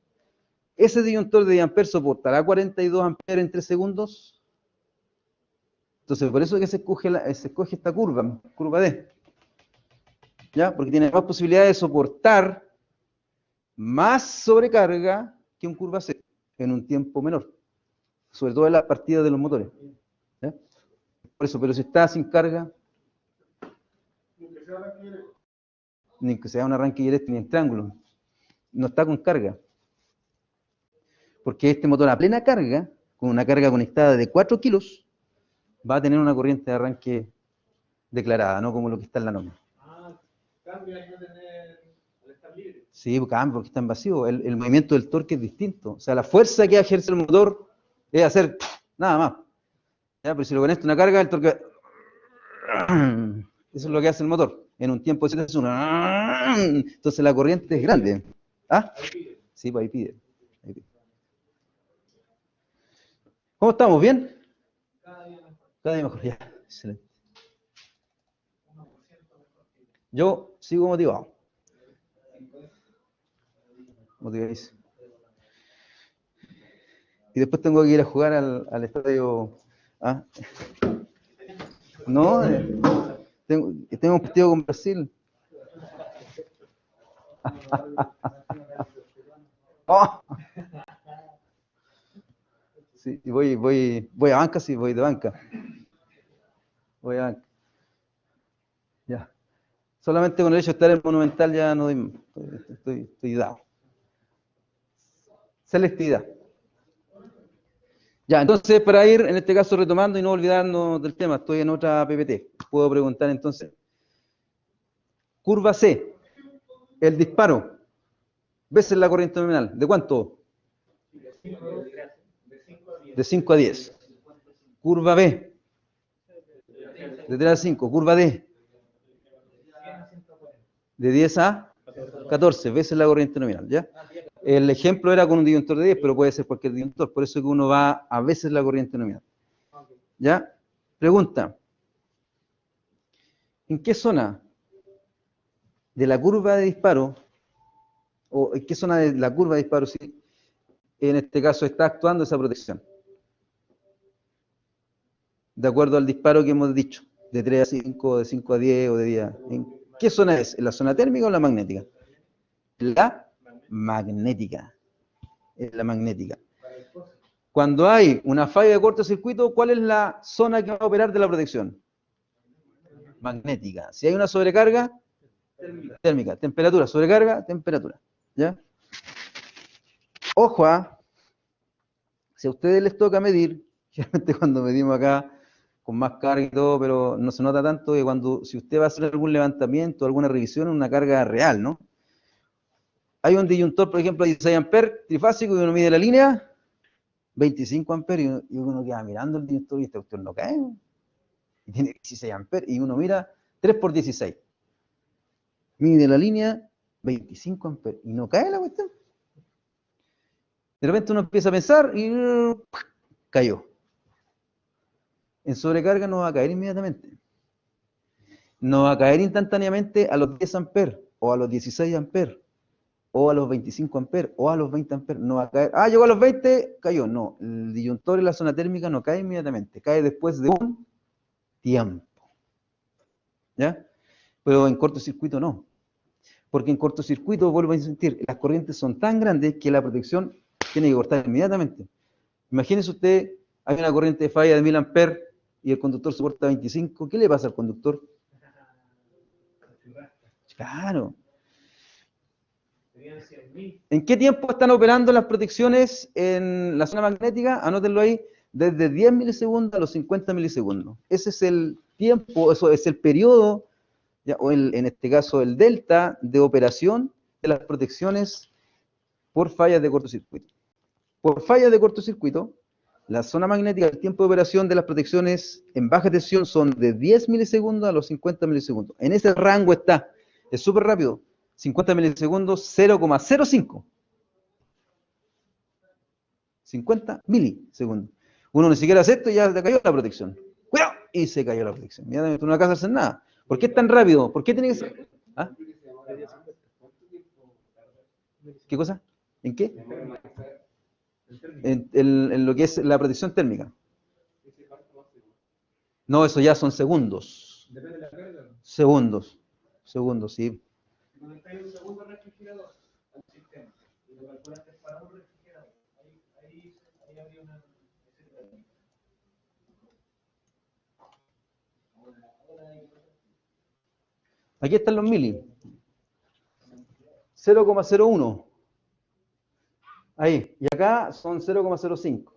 Ese disyuntor de 10 amperes soportará 42 amperes en 3 segundos. Entonces, por eso es que se escoge esta curva D. ¿Ya? Porque tiene más posibilidades de soportar más sobrecarga que un curva C en un tiempo menor. Sobre todo en las partidas de los motores. ¿Ya? Por eso, pero si está sin carga, ni que sea un arranque directo ni en triángulo, no está con carga. Porque este motor a plena carga, con una carga conectada de 4 kilos, va a tener una corriente de arranque declarada, no como lo que está en la norma. Cambia al no tener, al estar libre. Sí, cambia porque está en vacío. El movimiento del torque es distinto. O sea, la fuerza que ejerce el motor es hacer nada más. ¿Ya? Pero si lo conecta una carga, el torque... Eso es lo que hace el motor. En un tiempo de 7 es una... Entonces la corriente es grande. ¿Ah? Sí, pues ahí pide. ¿Cómo estamos? ¿Bien? Cada día mejor, ya. Excelente. Yo sigo motivado. Motivadísimo. Y después tengo que ir a jugar al estadio. ¿Ah? No, tengo un partido con Brasil. Oh. Sí, y voy a banca, sí, voy de banca. Voy a banca. Ya. Solamente con el hecho de estar en Monumental ya no estoy dado. Selectividad. Ya, entonces para ir, en este caso, retomando y no olvidarnos del tema, estoy en otra PPT. Puedo preguntar entonces. Curva C, el disparo, veces la corriente nominal. ¿De cuánto? De 5 a 10. Curva B, de 3 a 5. Curva D, de 10 a 14 veces la corriente nominal, ¿ya? El ejemplo era con un disyuntor de 10, pero puede ser cualquier disyuntor, por eso es que uno va a veces la corriente nominal. ¿Ya? Pregunta. ¿En qué zona de la curva de disparo, o en qué zona de la curva de disparo, sí, en este caso está actuando esa protección? De acuerdo al disparo que hemos dicho, de 3 a 5, de 5 a 10 o de 10 a... ¿En qué zona es? ¿En la zona térmica o la magnética? La magnética. Es la magnética. Cuando hay una falla de cortocircuito, ¿cuál es la zona que va a operar de la protección? Magnética. Si hay una sobrecarga, térmica. Temperatura, sobrecarga, temperatura. ¿Ya? Ojo, si a ustedes les toca medir, generalmente cuando medimos acá con más carga y todo, pero no se nota tanto que si usted va a hacer algún levantamiento, alguna revisión, una carga real, ¿no? Hay un disyuntor, por ejemplo, de 16 amperes, trifásico, y uno mide la línea, 25 amperes, y uno queda mirando el disyuntor y esta cuestión no cae. Y tiene 16 amperes, y uno mira 3 por 16. Mide la línea, 25 amperes, y no cae la cuestión. De repente uno empieza a pensar y cayó. En sobrecarga no va a caer inmediatamente. No va a caer instantáneamente a los 10 amperes, o a los 16 amperes, o a los 25 amperes, o a los 20 amperes. No va a caer. Llegó a los 20, cayó. No, el disyuntor en la zona térmica no cae inmediatamente. Cae después de un tiempo. ¿Ya? Pero en cortocircuito no. Porque en cortocircuito, vuelvo a insistir, las corrientes son tan grandes que la protección tiene que cortar inmediatamente. Imagínese usted, hay una corriente de falla de 1000 amperes y el conductor soporta 25. ¿Qué le pasa al conductor? Claro. ¿En qué tiempo están operando las protecciones en la zona magnética? Anótenlo ahí, desde 10 milisegundos a los 50 milisegundos. Ese es el tiempo, eso es el periodo, ya, o en este caso el delta de operación de las protecciones por fallas de cortocircuito. Por fallas de cortocircuito, la zona magnética, el tiempo de operación de las protecciones en baja tensión son de 10 milisegundos a los 50 milisegundos. En ese rango está, es súper rápido. 50 milisegundos, 0,05. 50 milisegundos. Uno ni siquiera hace esto y ya se cayó la protección. ¡Cuidado! Y se cayó la protección. Mira, tú no alcanzas a hacer nada. ¿Por qué es tan rápido? ¿Por qué tiene que ser? ¿Ah? ¿Qué cosa? ¿En qué? En lo que es la protección térmica. No, eso ya son segundos. Segundos. Segundos, sí. Conectáis un segundo refrigerador al sistema y lo calculaste para un refrigerador. Ahí habría una. Aquí están los mili. 0,01. Ahí. Y acá son 0,05.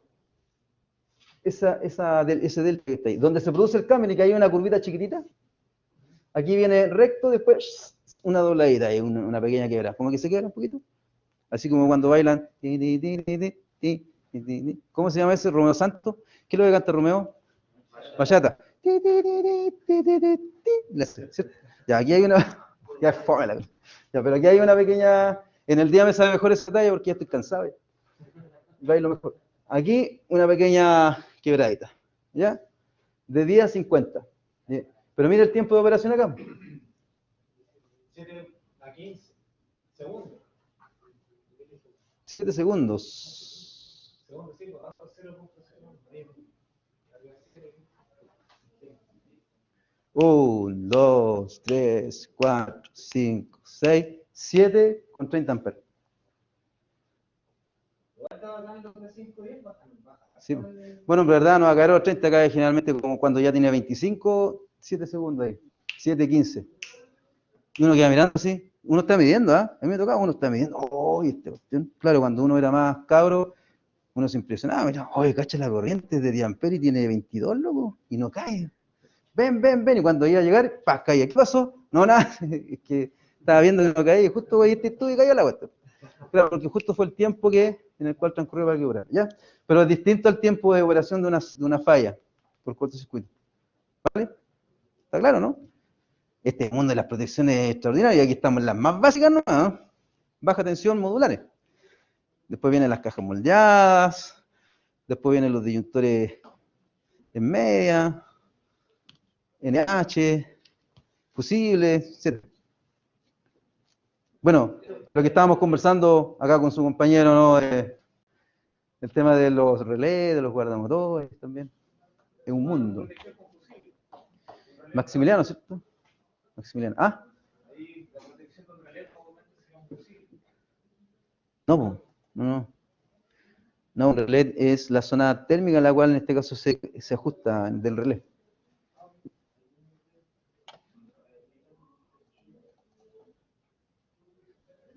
Ese delta que está ahí. Donde se produce el cambio y que hay una curvita chiquitita. Aquí viene recto, después una dobladita y una pequeña quebrada. Como que se quebra un poquito. Así como cuando bailan. ¿Cómo se llama ese? Romeo Santos. ¿Qué es lo que canta Romeo? Bachata. Ya, aquí hay una. Ya, ya, pero aquí hay una pequeña. En el día me sabe mejor esa talla porque ya estoy cansado. Ya. Bailo mejor. Aquí una pequeña quebradita. ¿Ya? De 10 a 50. ¿Ya? Pero mira el tiempo de operación acá. 7 a 15 segundos. 7 segundos. Segundos, sí, hasta 0.0. 1, 2, 3, 4, 5, 6, 7 con 30 amperes. Sí. Bueno, en verdad no va a caer a los 30, cae generalmente como cuando ya tiene 25, 7 segundos ahí. 7, 15. Y uno queda mirando así. Uno está midiendo, ¿ah? A mí me tocaba, uno está midiendo. ¡Oh! Claro, cuando uno era más cabro, uno se impresionaba. Mira, oye, cacha la corriente de 10 amperes y tiene 22, loco, y no cae. Ven. Y cuando iba a llegar, ¡pah! Caía. ¿Qué pasó? No, nada. Es que estaba viendo que no caía y justo güey, tú y cayó la cuestión. Claro, porque justo fue el tiempo en el cual transcurrió para quebrar, ¿ya? Pero es distinto al tiempo de operación de una falla por cortocircuito. ¿Vale? ¿Está claro, no? Este mundo de las protecciones es extraordinario y aquí estamos en las más básicas, ¿no? Baja tensión modulares. Después vienen las cajas moldeadas, después vienen los disyuntores en media, NH, fusibles, etc. Bueno, lo que estábamos conversando acá con su compañero, ¿no? El tema de los relés, de los guardamotores también. Es un mundo. Maximiliano, ¿cierto? Maximiliano. ¿Ah? No, No, un relé es la zona térmica a la cual en este caso se ajusta del relé.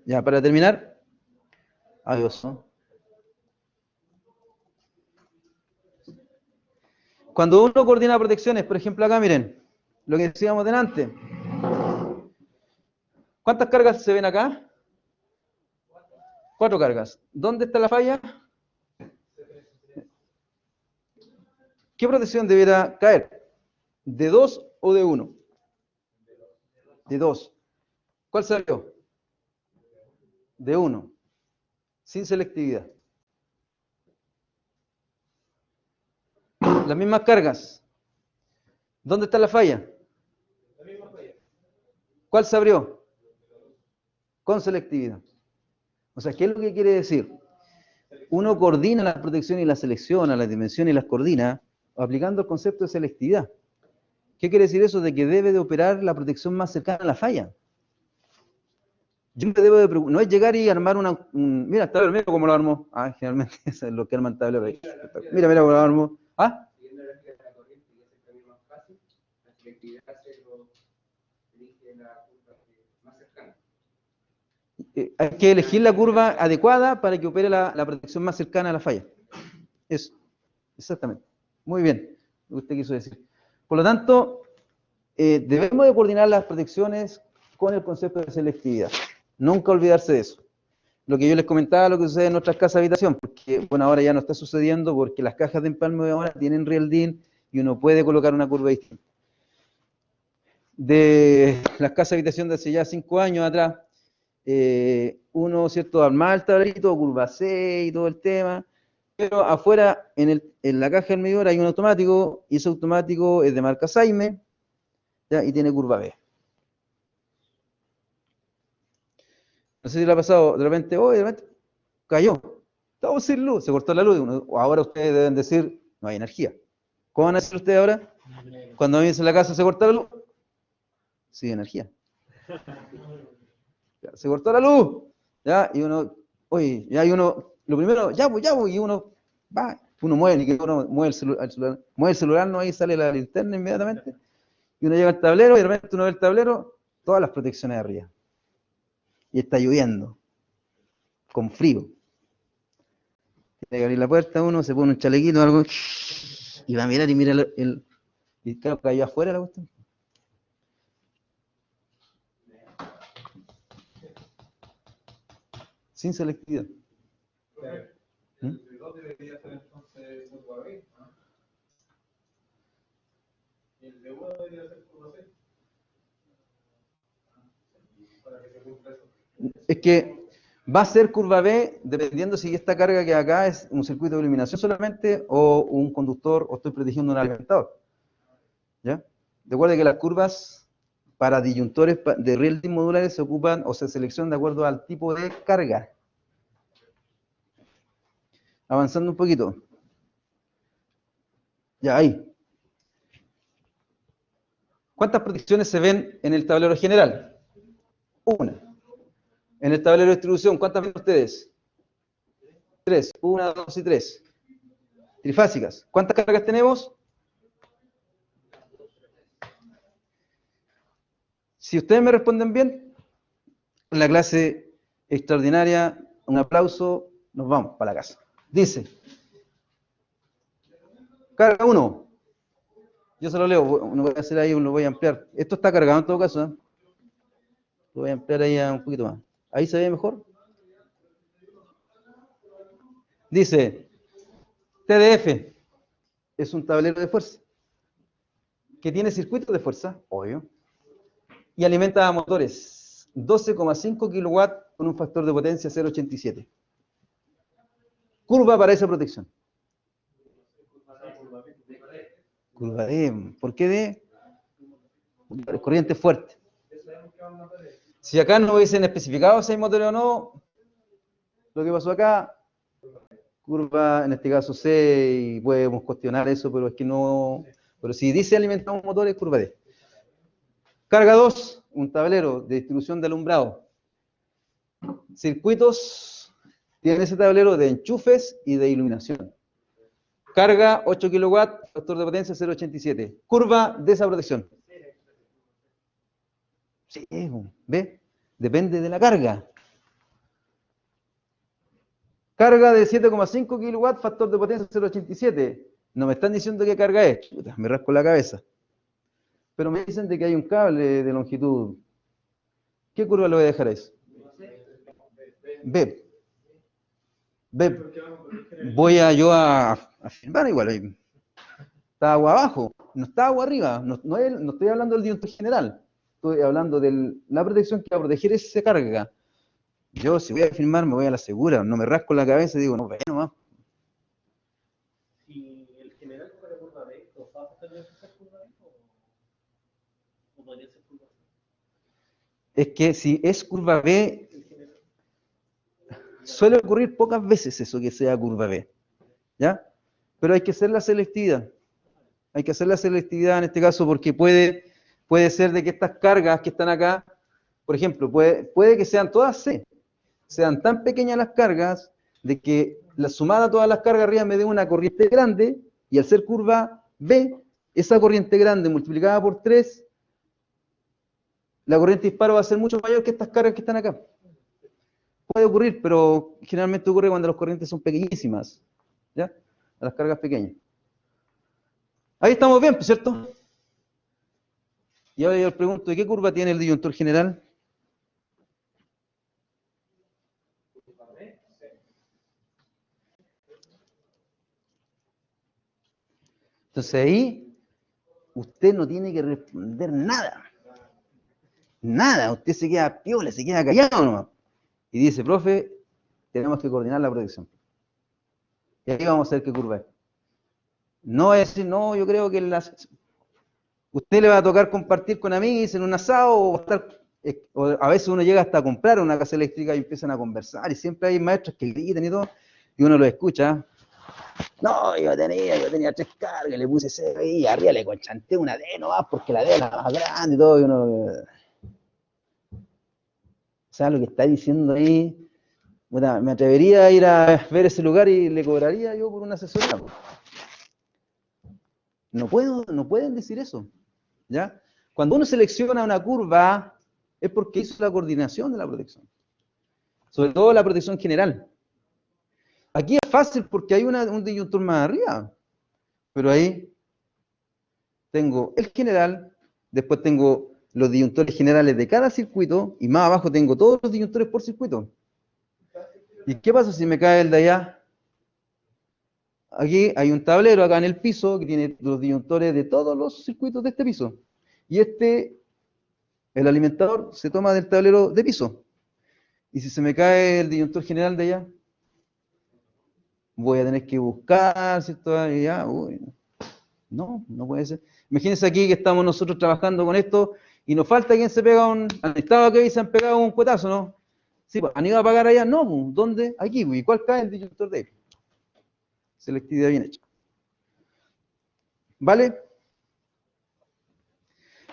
Ya, para terminar, adiós, ¿no? Cuando uno coordina protecciones, por ejemplo acá, miren, lo que decíamos delante. ¿Cuántas cargas se ven acá? 4 cargas. ¿Dónde está la falla? ¿Qué protección deberá caer? ¿De 2 o de 1? De 2. ¿Cuál salió? De 1. Sin selectividad. Las mismas cargas. ¿Dónde está la falla? La misma falla. ¿Cuál se abrió? Con selectividad. O sea, ¿qué es lo que quiere decir? Uno coordina la protección y la selecciona, las dimensiones y las coordina, aplicando el concepto de selectividad. ¿Qué quiere decir eso? De que debe de operar la protección más cercana a la falla. Yo me debo de no es llegar y armar mira, el tablero, mira cómo lo armó. Ah, generalmente eso es lo que arman tablero ahí. Mira cómo lo armó. ¿Ah? Siguiendo la lógica de la corriente y hacer el camino más fácil, la selectividad hace lo elige la curva más cercana. Hay que elegir la curva adecuada para que opere la protección más cercana a la falla. Eso, exactamente. Muy bien, lo que usted quiso decir. Por lo tanto, debemos de coordinar las protecciones con el concepto de selectividad. Nunca olvidarse de eso. Lo que yo les comentaba, lo que sucede en nuestras casas de habitación, porque, bueno, ahora ya no está sucediendo porque las cajas de empalme ahora tienen real DIN y uno puede colocar una curva distinta. De las casas de habitación de hace ya 5 años atrás, uno, ¿cierto?, armaba el tablerito, curva C y todo el tema, pero afuera, en la caja del medidor hay un automático, y ese automático es de marca Saime, ¿ya? Y tiene curva B. No sé si le ha pasado, de repente cayó, estamos sin luz, se cortó la luz, ahora ustedes deben decir, no hay energía. ¿Cómo van a hacer ustedes ahora? Cuando a mí en la casa se corta la luz, sí, energía. Ya, se cortó la luz, ya, y uno, oye, ya, y uno, lo primero, ya, pues, y uno va, uno mueve, y uno mueve el celular, no, ahí sale la linterna inmediatamente, y uno llega al tablero, y de repente uno ve el tablero, todas las protecciones arriba. Y está lloviendo, con frío. Tiene que abrir la puerta, uno se pone un chalequito o algo, y va a mirar y mira y claro, cayó afuera la cuestión. Sin selectividad. El D2 debería ser entonces curva B, ¿no? Y el D1 debería ser curva C. Para que se cumpla eso. Es que va a ser curva B dependiendo si esta carga que acá es un circuito de iluminación solamente o un conductor o estoy protegiendo un alimentador. ¿Ya? Recuerde que las curvas para disyuntores de real time modulares se ocupan o se seleccionan de acuerdo al tipo de carga. Avanzando un poquito. Ya, ahí. ¿Cuántas protecciones se ven en el tablero general? Una. En el tablero de distribución, ¿cuántas ven ustedes? 3. 1, 2 y 3. Trifásicas. ¿Cuántas cargas tenemos? Si ustedes me responden bien, en la clase extraordinaria, un aplauso, nos vamos para la casa. Dice, carga 1. Yo se lo leo, no voy a hacer ahí, lo voy a ampliar. Esto está cargado en todo caso, ¿eh? Lo voy a ampliar ahí un poquito más. ¿Ahí se ve mejor? Dice, TDF es un tablero de fuerza que tiene circuitos de fuerza, obvio, y alimenta a motores 12,5 kilowatts con un factor de potencia 0,87. Curva para esa protección. Curva D. ¿Por qué D? Porque corriente fuerte. Si acá no hubiesen especificado si hay motores o no, lo que pasó acá, curva, en este caso C, y podemos cuestionar eso, pero es que no. Pero si dice alimentamos motores, curva D. Carga 2, un tablero de distribución de alumbrado. Circuitos tiene ese tablero de enchufes y de iluminación. Carga 8 kilowatts, factor de potencia 0,87. Curva de esa protección. Sí, ¿ve? Depende de la carga. Carga de 7,5 kilowatts, factor de potencia 0,87. No me están diciendo qué carga es. Puta, me rasco la cabeza. Pero me dicen de que hay un cable de longitud. ¿Qué curva le voy a dejar a eso? B. B. Voy a afirmar igual. Ahí. Está agua abajo, no está agua arriba. No estoy hablando del disyuntor general. Estoy hablando de la protección que va a proteger esa carga. Yo, si voy a firmar, me voy a la segura. No me rasco la cabeza y digo, no, ve nomás. Si el general fuera curva B, ¿los pasos tendrían que ser curva B o podría ser curva C? Es que si es curva B, suele ocurrir pocas veces eso que sea curva B. ¿Ya? Pero hay que hacer la selectividad. Hay que hacer la selectividad en este caso porque puede ser de que estas cargas que están acá, por ejemplo, puede que sean todas C. Sean tan pequeñas las cargas de que la sumada de todas las cargas arriba me dé una corriente grande y al ser curva B, esa corriente grande multiplicada por 3, la corriente disparo va a ser mucho mayor que estas cargas que están acá. Puede ocurrir, pero generalmente ocurre cuando las corrientes son pequeñísimas, ¿ya? Las cargas pequeñas. Ahí estamos bien, ¿cierto? Y ahora yo les pregunto, ¿de qué curva tiene el disyuntor general? Entonces ahí, usted no tiene que responder nada. Nada, usted se queda piola, se queda callado nomás. Y dice, profe, tenemos que coordinar la protección. Y ahí vamos a ver qué curva es. No es decir, no, yo creo que usted le va a tocar compartir con amigos en un asado o a veces uno llega hasta a comprar una casa eléctrica y empiezan a conversar y siempre hay maestros que gritan y todo y uno lo escucha. No, yo tenía 3 cargas, le puse 0 y arriba le conchanté una D nomás porque la D era más grande y todo y uno... O sea, lo que está diciendo ahí, bueno, me atrevería a ir a ver ese lugar y le cobraría yo por una asesoría. No pueden decir eso, ¿ya? Cuando uno selecciona una curva, es porque hizo la coordinación de la protección. Sobre todo la protección general. Aquí es fácil porque hay un disyuntor más arriba. Pero ahí tengo el general, después tengo los disyuntores generales de cada circuito, y más abajo tengo todos los disyuntores por circuito. ¿Y qué pasa si me cae el de allá? Aquí hay un tablero acá en el piso que tiene los disyuntores de todos los circuitos de este piso. Y el alimentador, se toma del tablero de piso. Y si se me cae el disyuntor general de allá, voy a tener que buscar, ¿cierto? Y ya, uy, no puede ser. Imagínense aquí que estamos nosotros trabajando con esto y nos falta quien se pega han estado aquí y se han pegado un cuetazo, ¿no? Sí, pues, ¿han ido a pagar allá? No, ¿dónde? Aquí, ¿y cuál cae? El disyuntor de ahí. Selectividad bien hecha. ¿Vale?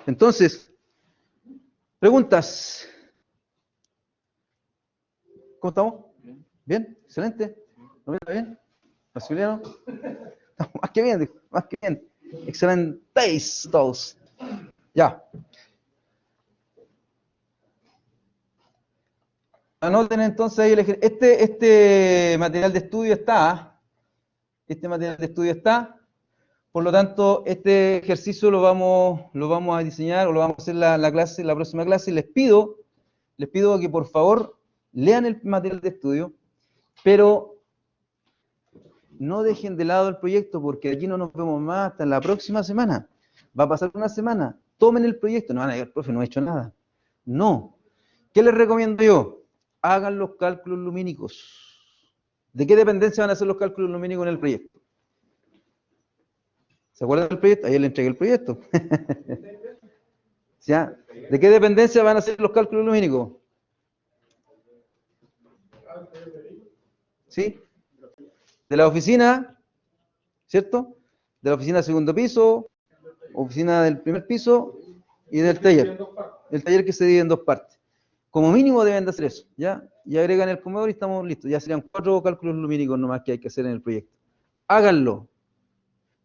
Entonces, preguntas. ¿Cómo estamos? ¿Bien? ¿Excelente? ¿Lo mira bien? ¿Maximiliano? Más que bien, más que bien. Excelentes todos. Ya. Anoten entonces ahí este material de estudio está. Por lo tanto, este ejercicio lo vamos a diseñar o lo vamos a hacer la próxima clase. Les pido que por favor lean el material de estudio, pero no dejen de lado el proyecto porque aquí no nos vemos más hasta la próxima semana. Va a pasar una semana. Tomen el proyecto. No van a decir, profe, no he hecho nada. No. ¿Qué les recomiendo yo? Hagan los cálculos lumínicos. ¿De qué dependencia van a hacer los cálculos lumínicos en el proyecto? ¿Se acuerdan del proyecto? Ayer le entregué el proyecto. ¿Ya? ¿De qué dependencia van a hacer los cálculos lumínicos? ¿Sí? De la oficina, ¿cierto? De la oficina del segundo piso, oficina del primer piso y del taller. El taller que se divide en 2 partes. Como mínimo deben de hacer eso, ¿ya? Y agregan el comedor y estamos listos. Ya serían 4 cálculos lumínicos nomás que hay que hacer en el proyecto. Háganlo,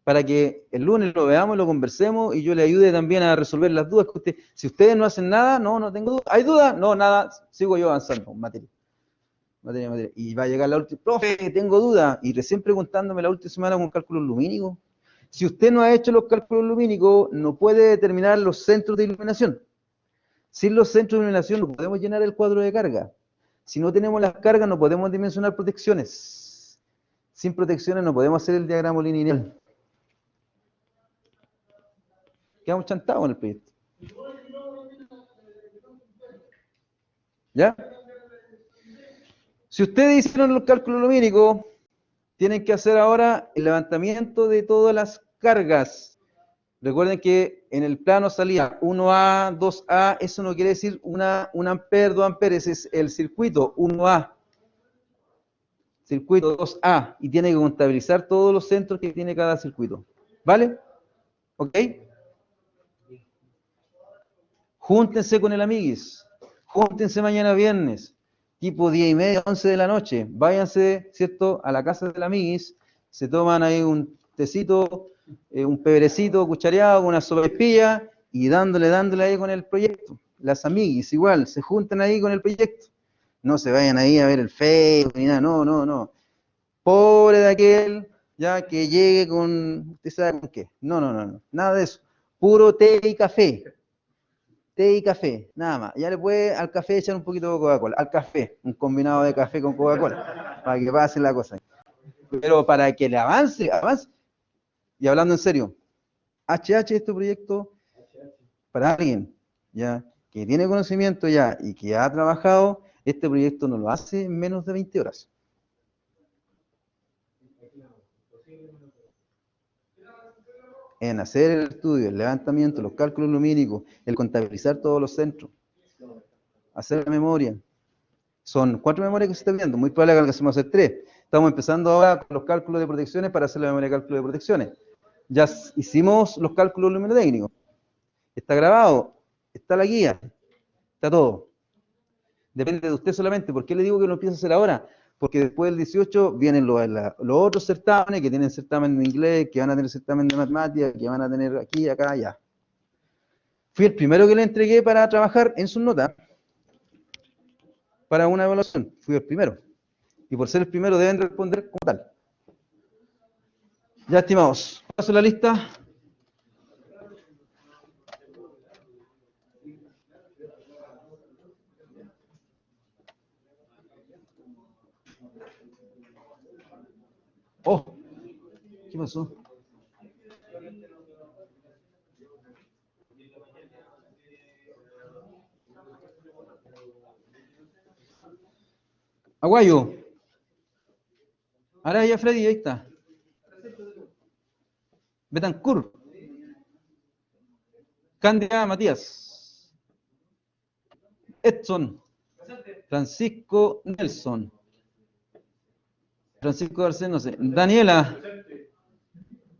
para que el lunes lo veamos, lo conversemos y yo le ayude también a resolver las dudas que usted, si ustedes no hacen nada, no tengo dudas. ¿Hay dudas? No, nada, sigo yo avanzando en materia. Y va a llegar la última, profe, tengo dudas, y recién preguntándome la última semana con cálculos lumínicos. Si usted no ha hecho los cálculos lumínicos, no puede determinar los centros de iluminación. Sin los centros de iluminación no podemos llenar el cuadro de carga. Si no tenemos las cargas, no podemos dimensionar protecciones. Sin protecciones no podemos hacer el diagrama lineal. Quedamos chantados en el proyecto. ¿Ya? Si ustedes hicieron los cálculos lumínicos, tienen que hacer ahora el levantamiento de todas las cargas. Recuerden que en el plano salía 1A, 2A, eso no quiere decir 1 ampere, 2 amperes, es el circuito 1A. Circuito 2A, y tiene que contabilizar todos los centros que tiene cada circuito. ¿Vale? ¿Ok? Júntense con el amiguis. Júntense mañana viernes, tipo 10:30, 11 de la noche. Váyanse, ¿cierto?, a la casa del amiguis, se toman ahí un tecito, un pebrecito cuchareado, una sopaipilla, y dándole ahí con el proyecto. Las amiguis igual, se juntan ahí con el proyecto. No se vayan ahí a ver el Facebook ni nada, no. Pobre de aquel, ya, que llegue con, ¿usted sabe con qué? No, nada de eso. Puro té y café. Té y café, nada más. Ya le puede al café echar un poquito de Coca-Cola. Al café, un combinado de café con Coca-Cola, para que pase la cosa. Pero para que le avance. Y hablando en serio, HH este proyecto para alguien ya que tiene conocimiento ya y que ha trabajado, este proyecto no lo hace en menos de 20 horas. En hacer el estudio, el levantamiento, los cálculos lumínicos, el contabilizar todos los centros, hacer la memoria. Son 4 memorias que se están viendo, muy probable que alcancemos a hacer 3. Estamos empezando ahora con los cálculos de protecciones para hacer la memoria de cálculo de protecciones. Ya hicimos los cálculos luminotécnicos. Está grabado, está la guía, está todo. Depende de usted solamente. ¿Por qué le digo que lo empiece a hacer ahora? Porque después del 18 vienen los otros certámenes, que tienen certamen de inglés, que van a tener certamen de matemáticas, que van a tener aquí, acá, allá. Fui el primero que le entregué para trabajar en sus notas, para una evaluación. Fui el primero. Y por ser el primero deben responder como tal. Ya, estimados, paso la lista. Oh, ¿qué pasó? Aguayo. Araya Freddy, ahí está. Betancourt. Cándida Matías. Edson. Francisco Nelson. Francisco Garcés, no sé. Daniela.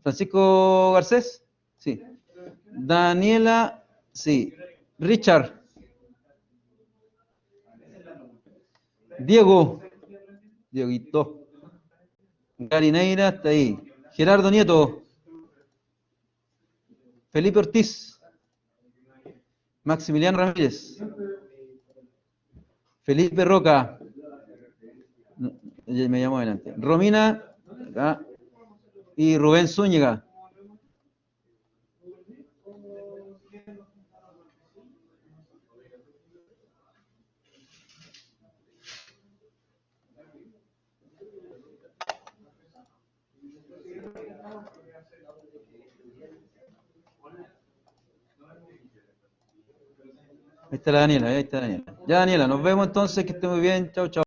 Francisco Garcés. Sí. Daniela. Sí. Richard. Diego. Dieguito. Garineira está ahí. Gerardo Nieto. Felipe Ortiz. Maximiliano Ramírez. Felipe Roca. Me llamó adelante. Romina. Acá. Y Rubén Zúñiga. Ahí está la Daniela, ahí está Daniela. Ya, Daniela, nos vemos entonces, que esté muy bien. Chao, chao.